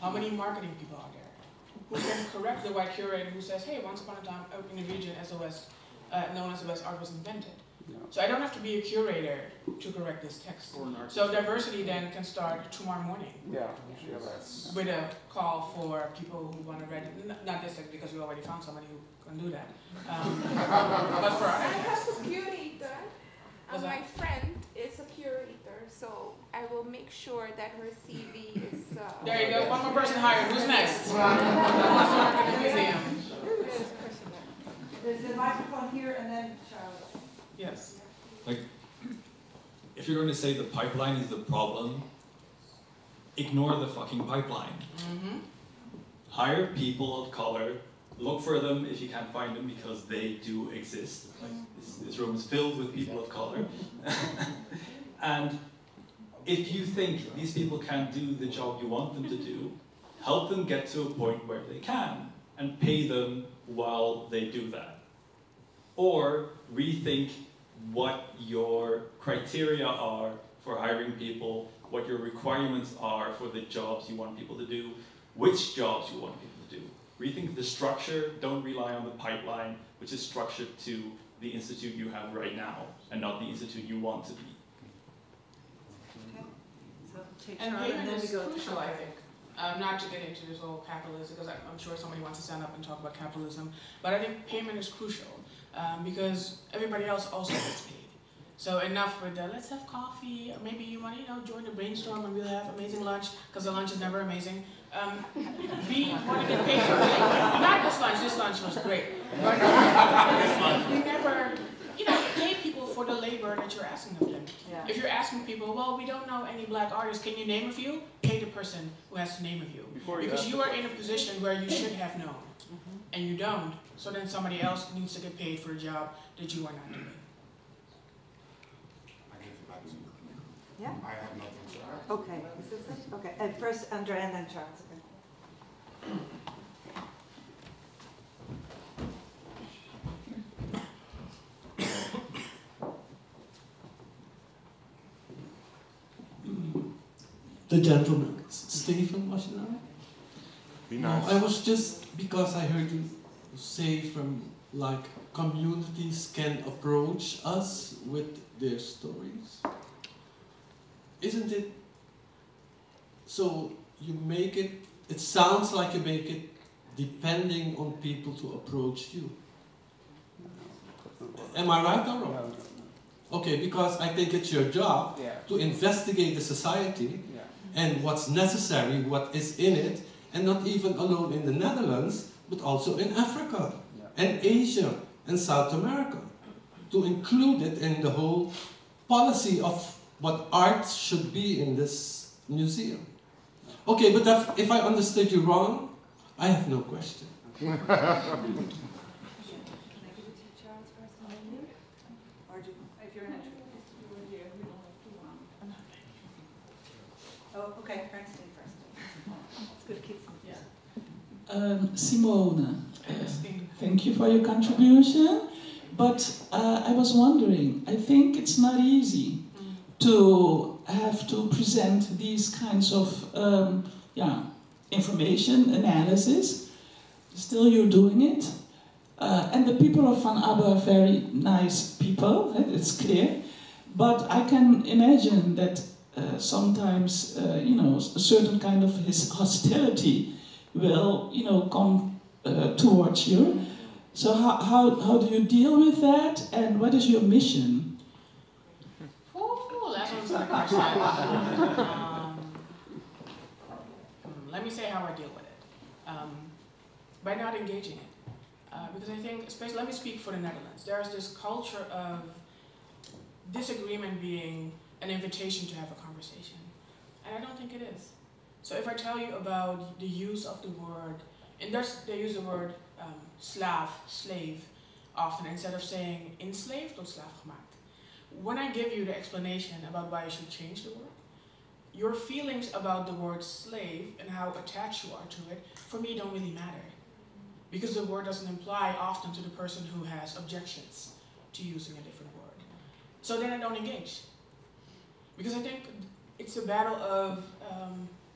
How many marketing people are there? Who can correct the white curator who says, hey, once upon a time in the region SOS, known as OS art was invented. Yeah. So I don't have to be a curator to correct this text. So diversity then can start tomorrow morning. Yeah. With a call for people who want to read it. Not this text, because we already found somebody who can do that. But for I have a curator. My friend is a curator, so I will make sure that her CV is... There you go, one more person hired. Who's next? What's the work in the museum? There's a microphone here and then Charlotte. Yes. Like, if you're going to say the pipeline is the problem, ignore the fucking pipeline. Mm-hmm. Hire people of color, look for them if you can't find them, because they do exist. Like, this room is filled with people of color. And if you think these people can't do the job you want them to do, help them get to a point where they can, and pay them while they do that. Or rethink what your criteria are for hiring people, what your requirements are for the jobs you want people to do, which jobs you want people to do. Rethink the structure, don't rely on the pipeline, which is structured to the institute you have right now, and not the institute you want to be. Okay. So take And Charlotte, payment then we is go to crucial, I Charlotte. think. Not to get into this whole capitalism, because I'm sure somebody wants to stand up and talk about capitalism, but I think payment is crucial, because everybody else also gets paid. So enough with the, let's have coffee, or maybe you want to, join the brainstorm and we'll have amazing lunch, because the lunch is never amazing. We want to get paid for it. Not this lunch was great. But we never, pay people for the labor that you're asking of them. Yeah. If you're asking people, well, we don't know any black artists, can you name a few? Pay the person who has to name a few. Because you are in a position where you should have known, and you don't. So then somebody else needs to get paid for a job that you are not doing. Yeah? I have nothing to add. Okay, is this it? Okay, and first Andrea and then Charles. The gentleman, Stephen, was it now? Be nice. I was just, because I heard you say from, like, communities can approach us with their stories. Isn't it, so you make it, it sounds like you make it depending on people to approach you. Am I right or wrong? Okay, because I think it's your job to investigate the society and what's necessary, what is in it, and not even alone in the Netherlands, but also in Africa and Asia and South America, to include it in the whole policy of what art should be in this museum. Okay, but if I understood you wrong, I have no question. Can I give it to Charles first and then you? Or do, if you're interested. Oh, okay, Francine first. It's good to keep some. Simone, thank you for your contribution, but I was wondering, I think it's not easy to have to present these kinds of information, analysis. Still you're doing it. And the people of Van Abbe are very nice people, it's clear. But I can imagine that sometimes, a certain kind of hostility will, come towards you. So how do you deal with that, and what is your mission? That's one's a question. Let me say how I deal with it. By not engaging it. because I think, especially, let me speak for the Netherlands. There's this culture of disagreement being an invitation to have a conversation. And I don't think it is. So if I tell you about the use of the word, in Dutch they use the word slaaf, slave, often, instead of saying enslaved or slaafgemaakt. When I give you the explanation about why you should change the word, your feelings about the word slave and how attached you are to it, for me, don't really matter. Because the word doesn't imply often to the person who has objections to using a different word. So then I don't engage. Because I think it's a battle of,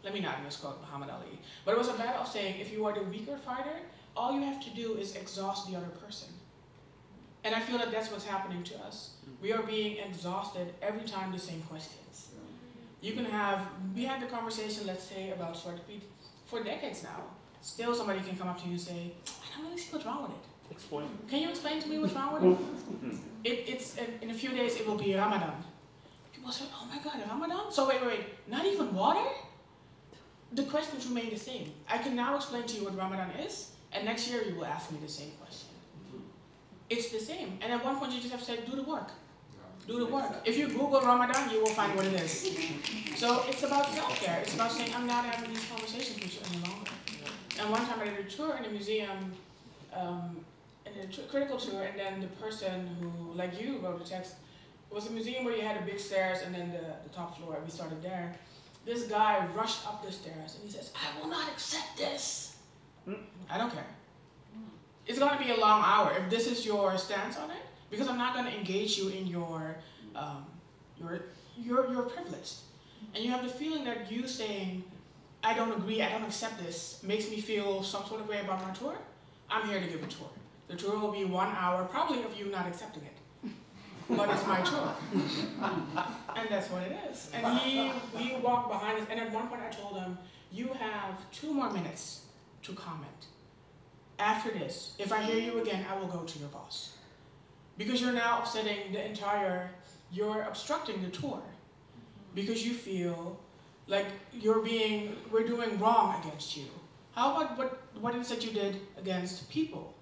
let me not misquote Muhammad Ali, but it was a battle of saying, if you are the weaker fighter, all you have to do is exhaust the other person. And I feel that that's what's happening to us. We are being exhausted every time the same questions. You can have, we had the conversation, let's say, about Zwarte Piet for decades now. Still somebody can come up to you and say, I don't really see what's wrong with it. Explain. Can you explain to me what's wrong with it? It's in a few days it will be Ramadan. People say, oh my God, Ramadan? So wait, not even water? The questions remain the same. I can now explain to you what Ramadan is, and next year you will ask me the same question. It's the same. And at one point you just have to say, do the work. Do the work. If you Google Ramadan, you will find what it is. So it's about self-care. It's about saying, I'm not having these conversations with you any longer. And one time I did a tour in a museum, in a critical tour, and then the person who, like you, wrote the text, it was a museum where you had a big stairs and then the top floor, and we started there. This guy rushed up the stairs and he says, I will not accept this. I don't care. It's going to be a long hour if this is your stance on it, because I'm not going to engage you in your privilege. And you have the feeling that you saying, I don't agree, I don't accept this, makes me feel some sort of way about my tour. I'm here to give a tour. The tour will be 1 hour, probably of you not accepting it. But it's my tour. And that's what it is. And we walked behind us, and at one point I told him, you have 2 more minutes to comment. After this, if I hear you again, I will go to your boss. Because you're now upsetting the entire, you're obstructing the tour. Because you feel like we're doing wrong against you. How about what is it you did against people?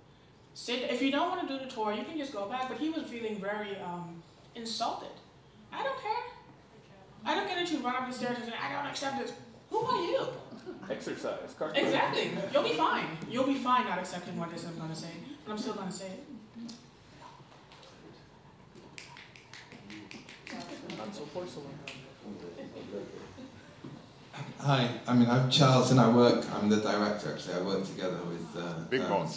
Say, if you don't want to do the tour, you can just go back, but he was feeling very insulted. I don't care. I don't get that you run up the stairs and say, I don't accept this. Who are you? Exercise. Exactly. You'll be fine. You'll be fine not accepting what it is I'm going to say, but I'm still going to say it. Not so porcelain. Hi, I'm Charles and I'm the director actually. I work together with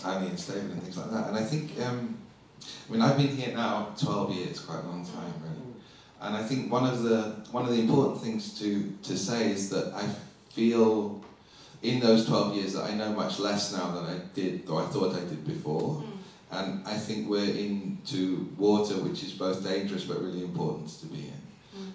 Annie and Steven and things like that. And I think, I've been here now 12 years, quite a long time really. And I think one of the important things to say is that I feel in those 12 years that I know much less now than I did, or I thought I did before. And I think we're into water which is both dangerous but really important to be in.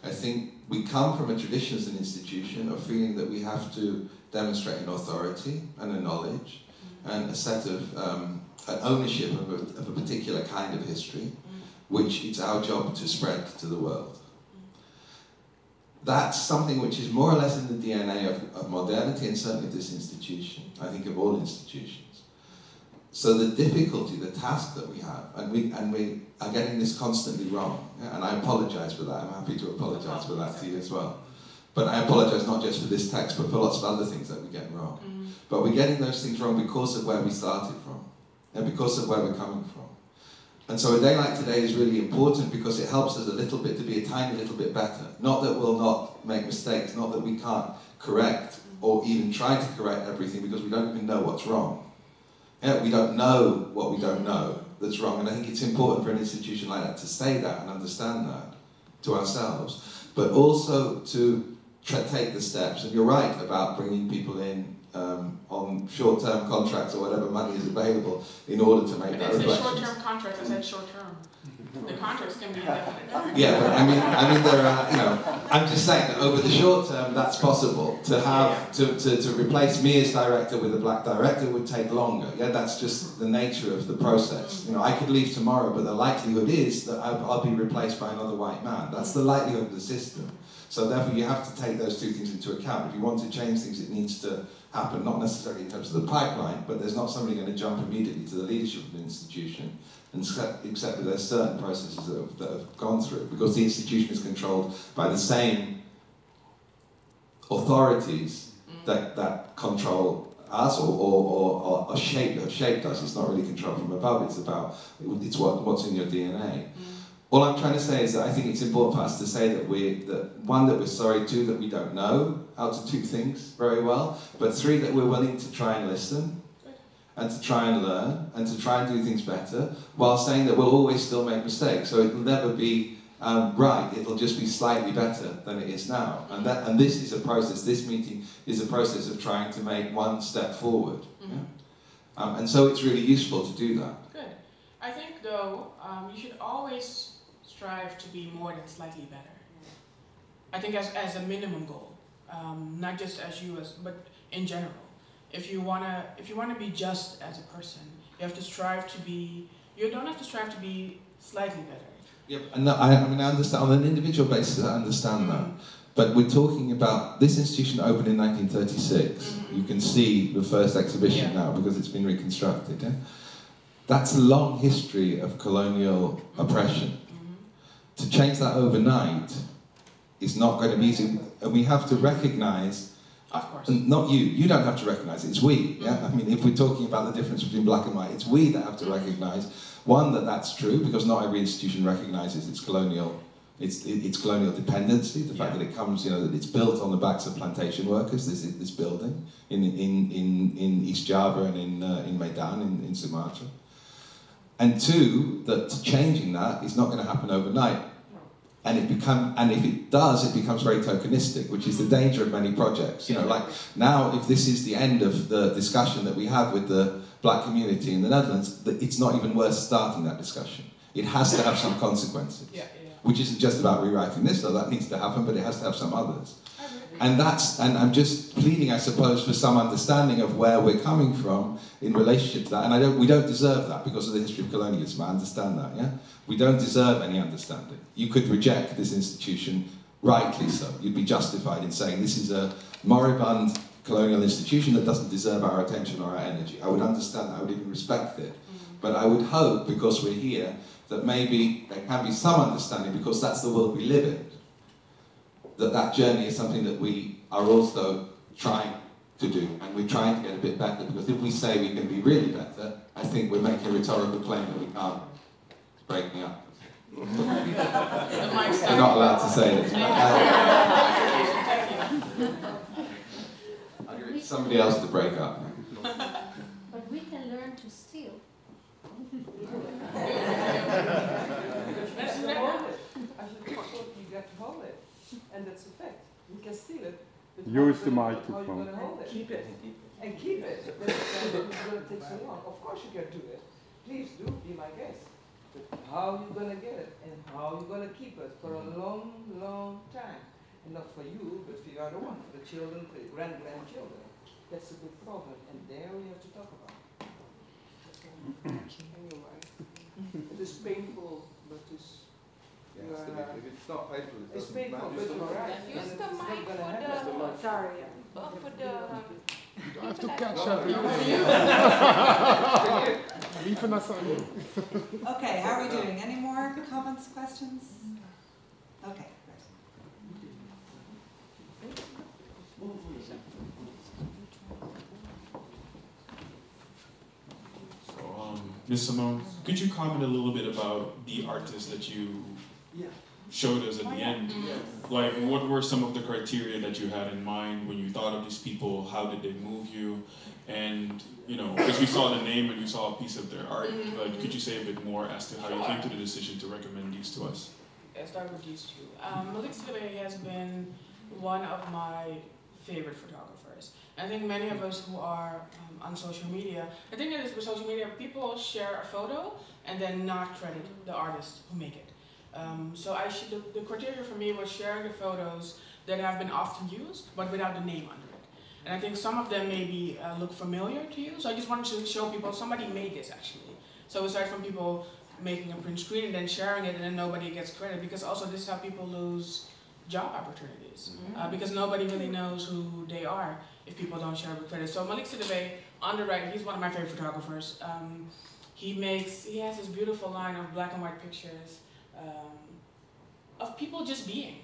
I think we come from a tradition as an institution of feeling that we have to demonstrate an authority and a knowledge and a set of an ownership of a particular kind of history, which it's our job to spread to the world. That's something which is more or less in the DNA of modernity and certainly this institution, I think of all institutions. So the difficulty, the task that we have, and we are getting this constantly wrong, and I apologise for that. I'm happy to apologise for that to you as well. But I apologise not just for this text, but for lots of other things that we get wrong. But we're getting those things wrong because of where we started from, and because of where we're coming from. And so a day like today is really important because it helps us a little bit to be a tiny little bit better. Not that we'll not make mistakes, not that we can't correct or even try to correct everything because we don't even know what's wrong. Yeah, we don't know what we don't know that's wrong, and I think it's important for an institution like that to say that and understand that to ourselves, but also to take the steps. And you're right about bringing people in on short-term contracts or whatever money is available in order to make that reflection. I didn't say short-term contracts, I said short-term. The contracts can be indefinite. Yeah, but I mean, there are, I'm just saying that over the short term, that's possible. To have, to replace me as director with a black director would take longer. Yeah, that's just the nature of the process. I could leave tomorrow, but the likelihood is that I'll be replaced by another white man. That's the likelihood of the system. So therefore you have to take those two things into account. If you want to change things, it needs to happen, not necessarily in terms of the pipeline, but there's not somebody going to jump immediately to the leadership of the institution, and except that there's certain processes that have gone through, because the institution is controlled by the same authorities that control us or have shaped us. It's not really control from above, it's what's in your DNA. All I'm trying to say is that I think it's important for us to say that we're sorry, two, that we don't know how to do things very well, but three, that we're willing to try and listen, and to try and learn, and to try and do things better, while saying that we'll always still make mistakes. So it'll never be right, it'll just be slightly better than it is now. And this is a process, this meeting is a process of trying to make one step forward. And so it's really useful to do that. Good. I think though, you should always strive to be more than slightly better. I think as a minimum goal, not just as you, but in general. If you wanna be just as a person, you have to strive to be. You don't have to strive to be slightly better. Yep. And I mean, I understand on an individual basis. I understand that, but we're talking about this institution opened in 1936. You can see the first exhibition now because it's been reconstructed. Yeah? That's a long history of colonial oppression. To change that overnight is not going to be easy, and we have to recognise. Of course. Not you. You don't have to recognise it. It's we. Yeah. I mean, if we're talking about the difference between black and white, it's we that have to recognise one, that that's true, because not every institution recognises its colonial dependency. The fact that it comes, that it's built on the backs of plantation workers. This building in East Java and in Medan in Sumatra. And two, that changing that is not going to happen overnight. And if it does, it becomes very tokenistic, which is the danger of many projects. Like now, if this is the end of the discussion that we have with the black community in the Netherlands, it's not even worth starting that discussion. It has to have some consequences, which isn't just about rewriting this, though that needs to happen, but it has to have some others. And I'm just pleading, I suppose, for some understanding of where we're coming from in relationship to that. And we don't deserve that because of the history of colonialism. I understand that, yeah? We don't deserve any understanding. You could reject this institution, rightly so. You'd be justified in saying this is a moribund colonial institution that doesn't deserve our attention or our energy. I would understand that, I would even respect it. But I would hope, because we're here, that maybe there can be some understanding, because that's the world we live in, that journey is something that we are also trying to do, and we're trying to get a bit better, because if we say we can be really better, I think we're making a rhetorical claim that we can't. It's breaking up. We're not allowed to say this. I'll give it to somebody else to break up. But we can learn to steal. You get to hold it, and that's a fact. You can steal it. Use the How microphone. you gonna hold it? Keep it. And keep it. That's going to take so long. Of course you can do it. Please do be my guest. But how you gonna get it, and how you gonna keep it for a long, long time, and not for you, but for the other one, for the children, for the grandchildren. That's a big problem, and there we have to talk about. Anyway, it is painful, but it's. If it's not painful, it It's doesn't painful, matter. but you're right. Use the mic for the. Sorry. For the. You don't have to catch everything. Leave us on you. Okay, how are we doing? Any more comments, questions? Okay, So, Ms. Simone, could you comment a little bit about the artists that you showed us at the end? Like, what were some of the criteria that you had in mind when you thought of these people? How did they move you? And, because we saw the name and we saw a piece of their art, like, could you say a bit more as to how you came to the decision to recommend these to us? I'll start with these two. Publieksprogramma has been one of my favorite photographers. I think many of us who are on social media, I think that is with social media, people share a photo and then not credit the artist who make it. So the criteria for me was sharing the photos that have been often used, but without the name under it. And I think some of them maybe look familiar to you, so I just wanted to show people somebody made this actually. So aside from people making a print screen and then sharing it and then nobody gets credit, because also this is how people lose job opportunities, because nobody really knows who they are if people don't share with credit. So Malik Sidibé, on the right, he's one of my favorite photographers. He has this beautiful line of black and white pictures of people just being.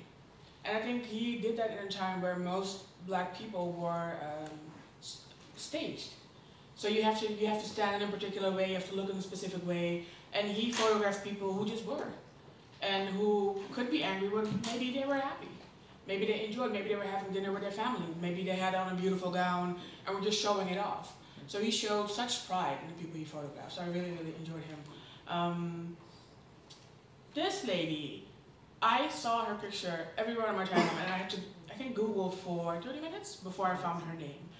And I think he did that in a time where most black people were staged. So you have to stand in a particular way, you have to look in a specific way, and he photographed people who just were, and who could be angry when maybe they were happy. Maybe they enjoyed, maybe they were having dinner with their family, maybe they had on a beautiful gown and were just showing it off. So he showed such pride in the people he photographed, so I really, really enjoyed him. This lady, I saw her picture everywhere on my timeline, and I had to, I think, Google for 30 minutes before I found her name.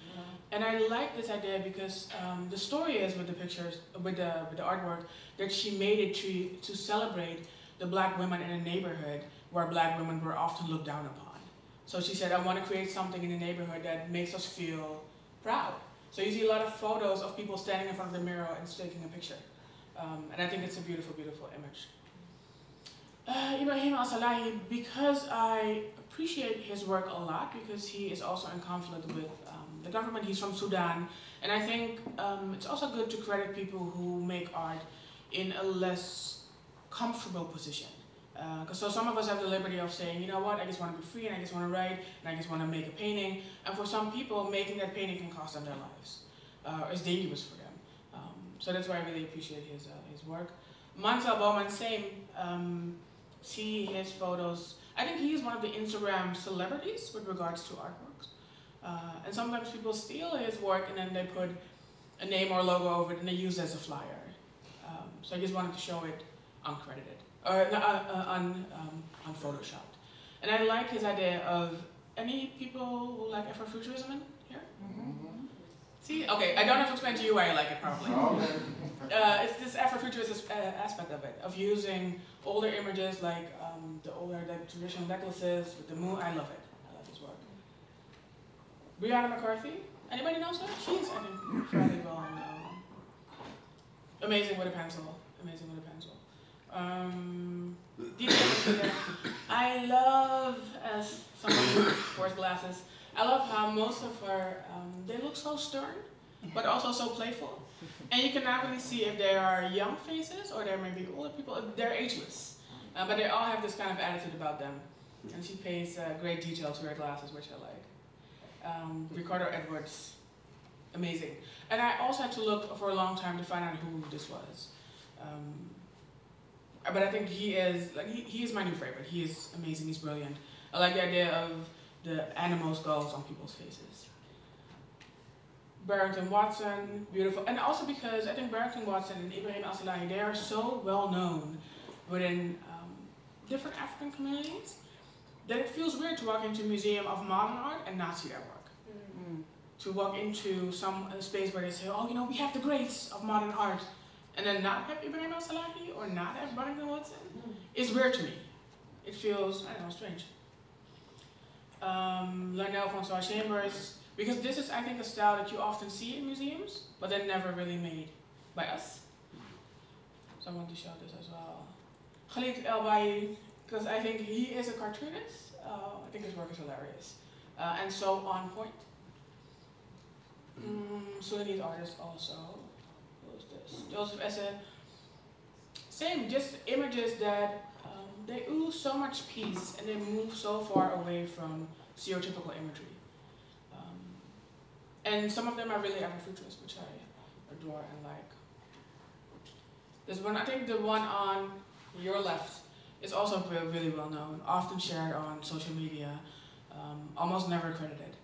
And I like this idea because the story is with the pictures, with the artwork, that she made it to celebrate the black women in a neighborhood where black women were often looked down upon. So she said, I want to create something in the neighborhood that makes us feel proud. So you see a lot of photos of people standing in front of the mirror and taking a picture. And I think it's a beautiful, beautiful image. Ibrahim Al-Salahi, because I appreciate his work a lot, because he is also in conflict with the government. He's from Sudan, and I think it's also good to credit people who make art in a less comfortable position. So some of us have the liberty of saying, you know what, I just want to be free, and I just want to write, and I just want to make a painting. And for some people, making that painting can cost them their lives. It's dangerous for them. So that's why I really appreciate his work. Mansal Bowman, same. See his photos. I think he's one of the Instagram celebrities with regards to artworks. And sometimes people steal his work and then they put a name or logo over it and they use it as a flyer. So I just wanted to show it uncredited, or unphotoshopped. And I like his idea of, any people who like Afrofuturism in here? See, okay, I don't have to explain to you why I like it probably. It's this Afrofuturist aspect of it, of using older images like the older traditional necklaces with the moon. I love it. I love his work. Brianna McCarthy. Anybody knows her? She's, I think, fairly well known. Amazing with a pencil. Amazing with a pencil. I love, as someone who wears glasses, I love how most of her, they look so stern, but also so playful. And you can not really see if they are young faces or they're maybe older people. They're ageless, but they all have this kind of attitude about them. And she pays great detail to her glasses, which I like. Ricardo Edwards, amazing. And I also had to look for a long time to find out who this was. But I think he is, like, he is my new favorite. He is amazing, he's brilliant. I like the idea of the animal skulls on people's faces. Barrington Watson, beautiful. And also because I think Barrington Watson and Ibrahim Al-Salahi, they are so well known within different African communities that it feels weird to walk into a museum of modern art and not see their work. To walk into some space where they say, oh, you know, we have the greats of modern art, and then not have Ibrahim Al-Salahi or not have Barrington Watson, is weird to me. It feels, I don't know, strange. Lionel Francois Chambers, because this is, I think, a style that you often see in museums, but they're never really made by us. So I want to show this as well. Khalid El-Bayi, because I think he is a cartoonist. I think his work is hilarious. And so on point. Sudanese artist also. Who is this? Joseph Esse. Same, just images that they ooze so much peace and they move so far away from stereotypical imagery. And some of them are really Afrofuturist, which I adore and like. This one, I think the one on your left is also really well known, often shared on social media, almost never credited.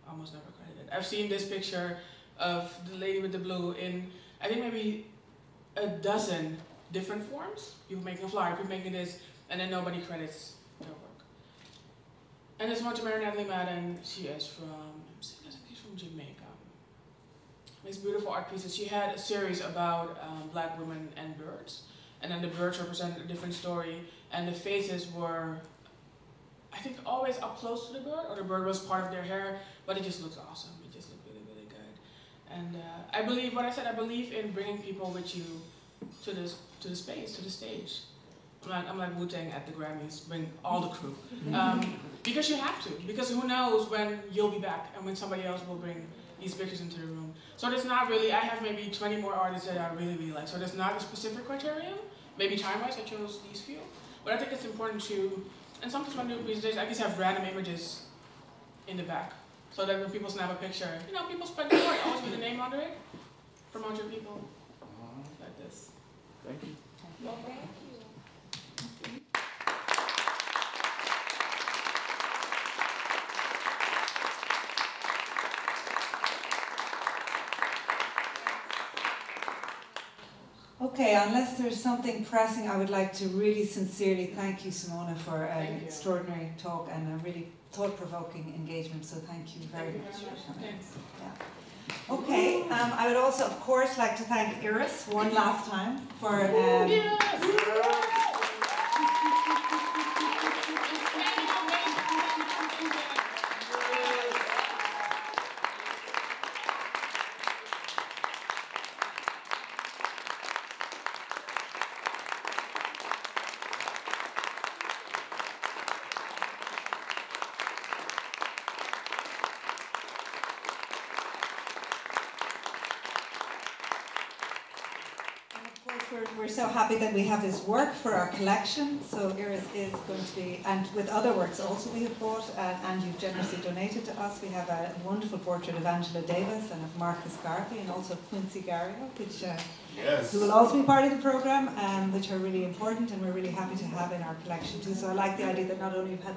Almost never credited. I've seen this picture of the lady with the blue in, I think maybe a dozen different forms. People making a flyer, people making this, and then nobody credits their work. And this one to Mary Natalie Madden, she is from, I think she's from Jamaica. These beautiful art pieces. She had a series about black women and birds, and then the birds represented a different story, and the faces were, I think, always up close to the bird, or the bird was part of their hair, but it just looks awesome. It just looked really, really good. And I believe, what I said, I believe in bringing people with you to the space, to the stage. I'm like Wu-Tang at the Grammys, bring all the crew. Because you have to, because who knows when you'll be back and when somebody else will bring these pictures into the room. So there's not really, I have maybe 20 more artists that I really, really like, so there's not a specific criterion. Maybe time-wise I chose these few, but I think it's important to, and sometimes when I do presentations, I just have random images in the back, so that when people snap a picture, you know, people spread the word, always with a name under it, promote your people, like this. Thank you. Well, thank you. Okay, unless there's something pressing, I would like to really sincerely thank you, Simone, for an extraordinary talk and a really thought-provoking engagement. So thank you very much. Thanks. Yeah. Okay, I would also, of course, like to thank Iris one last time for. We're so happy that we have this work for our collection. So Iris is going to be, and with other works also we have bought, and you've generously donated to us. We have a wonderful portrait of Angela Davis and of Marcus Garvey and also of Quincy Gario, which who will also be part of the programme, which are really important and we're really happy to have in our collection too. So I like the idea that not only we've had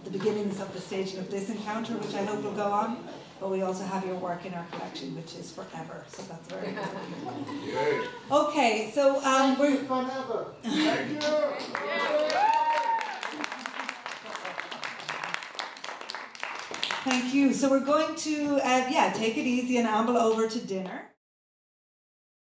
the beginnings of the staging of this encounter, which I hope will go on, but we also have your work in our collection, which is forever. So that's very important. Okay, so we're Forever. Thank you. Thank you. So we're going to take it easy and amble over to dinner.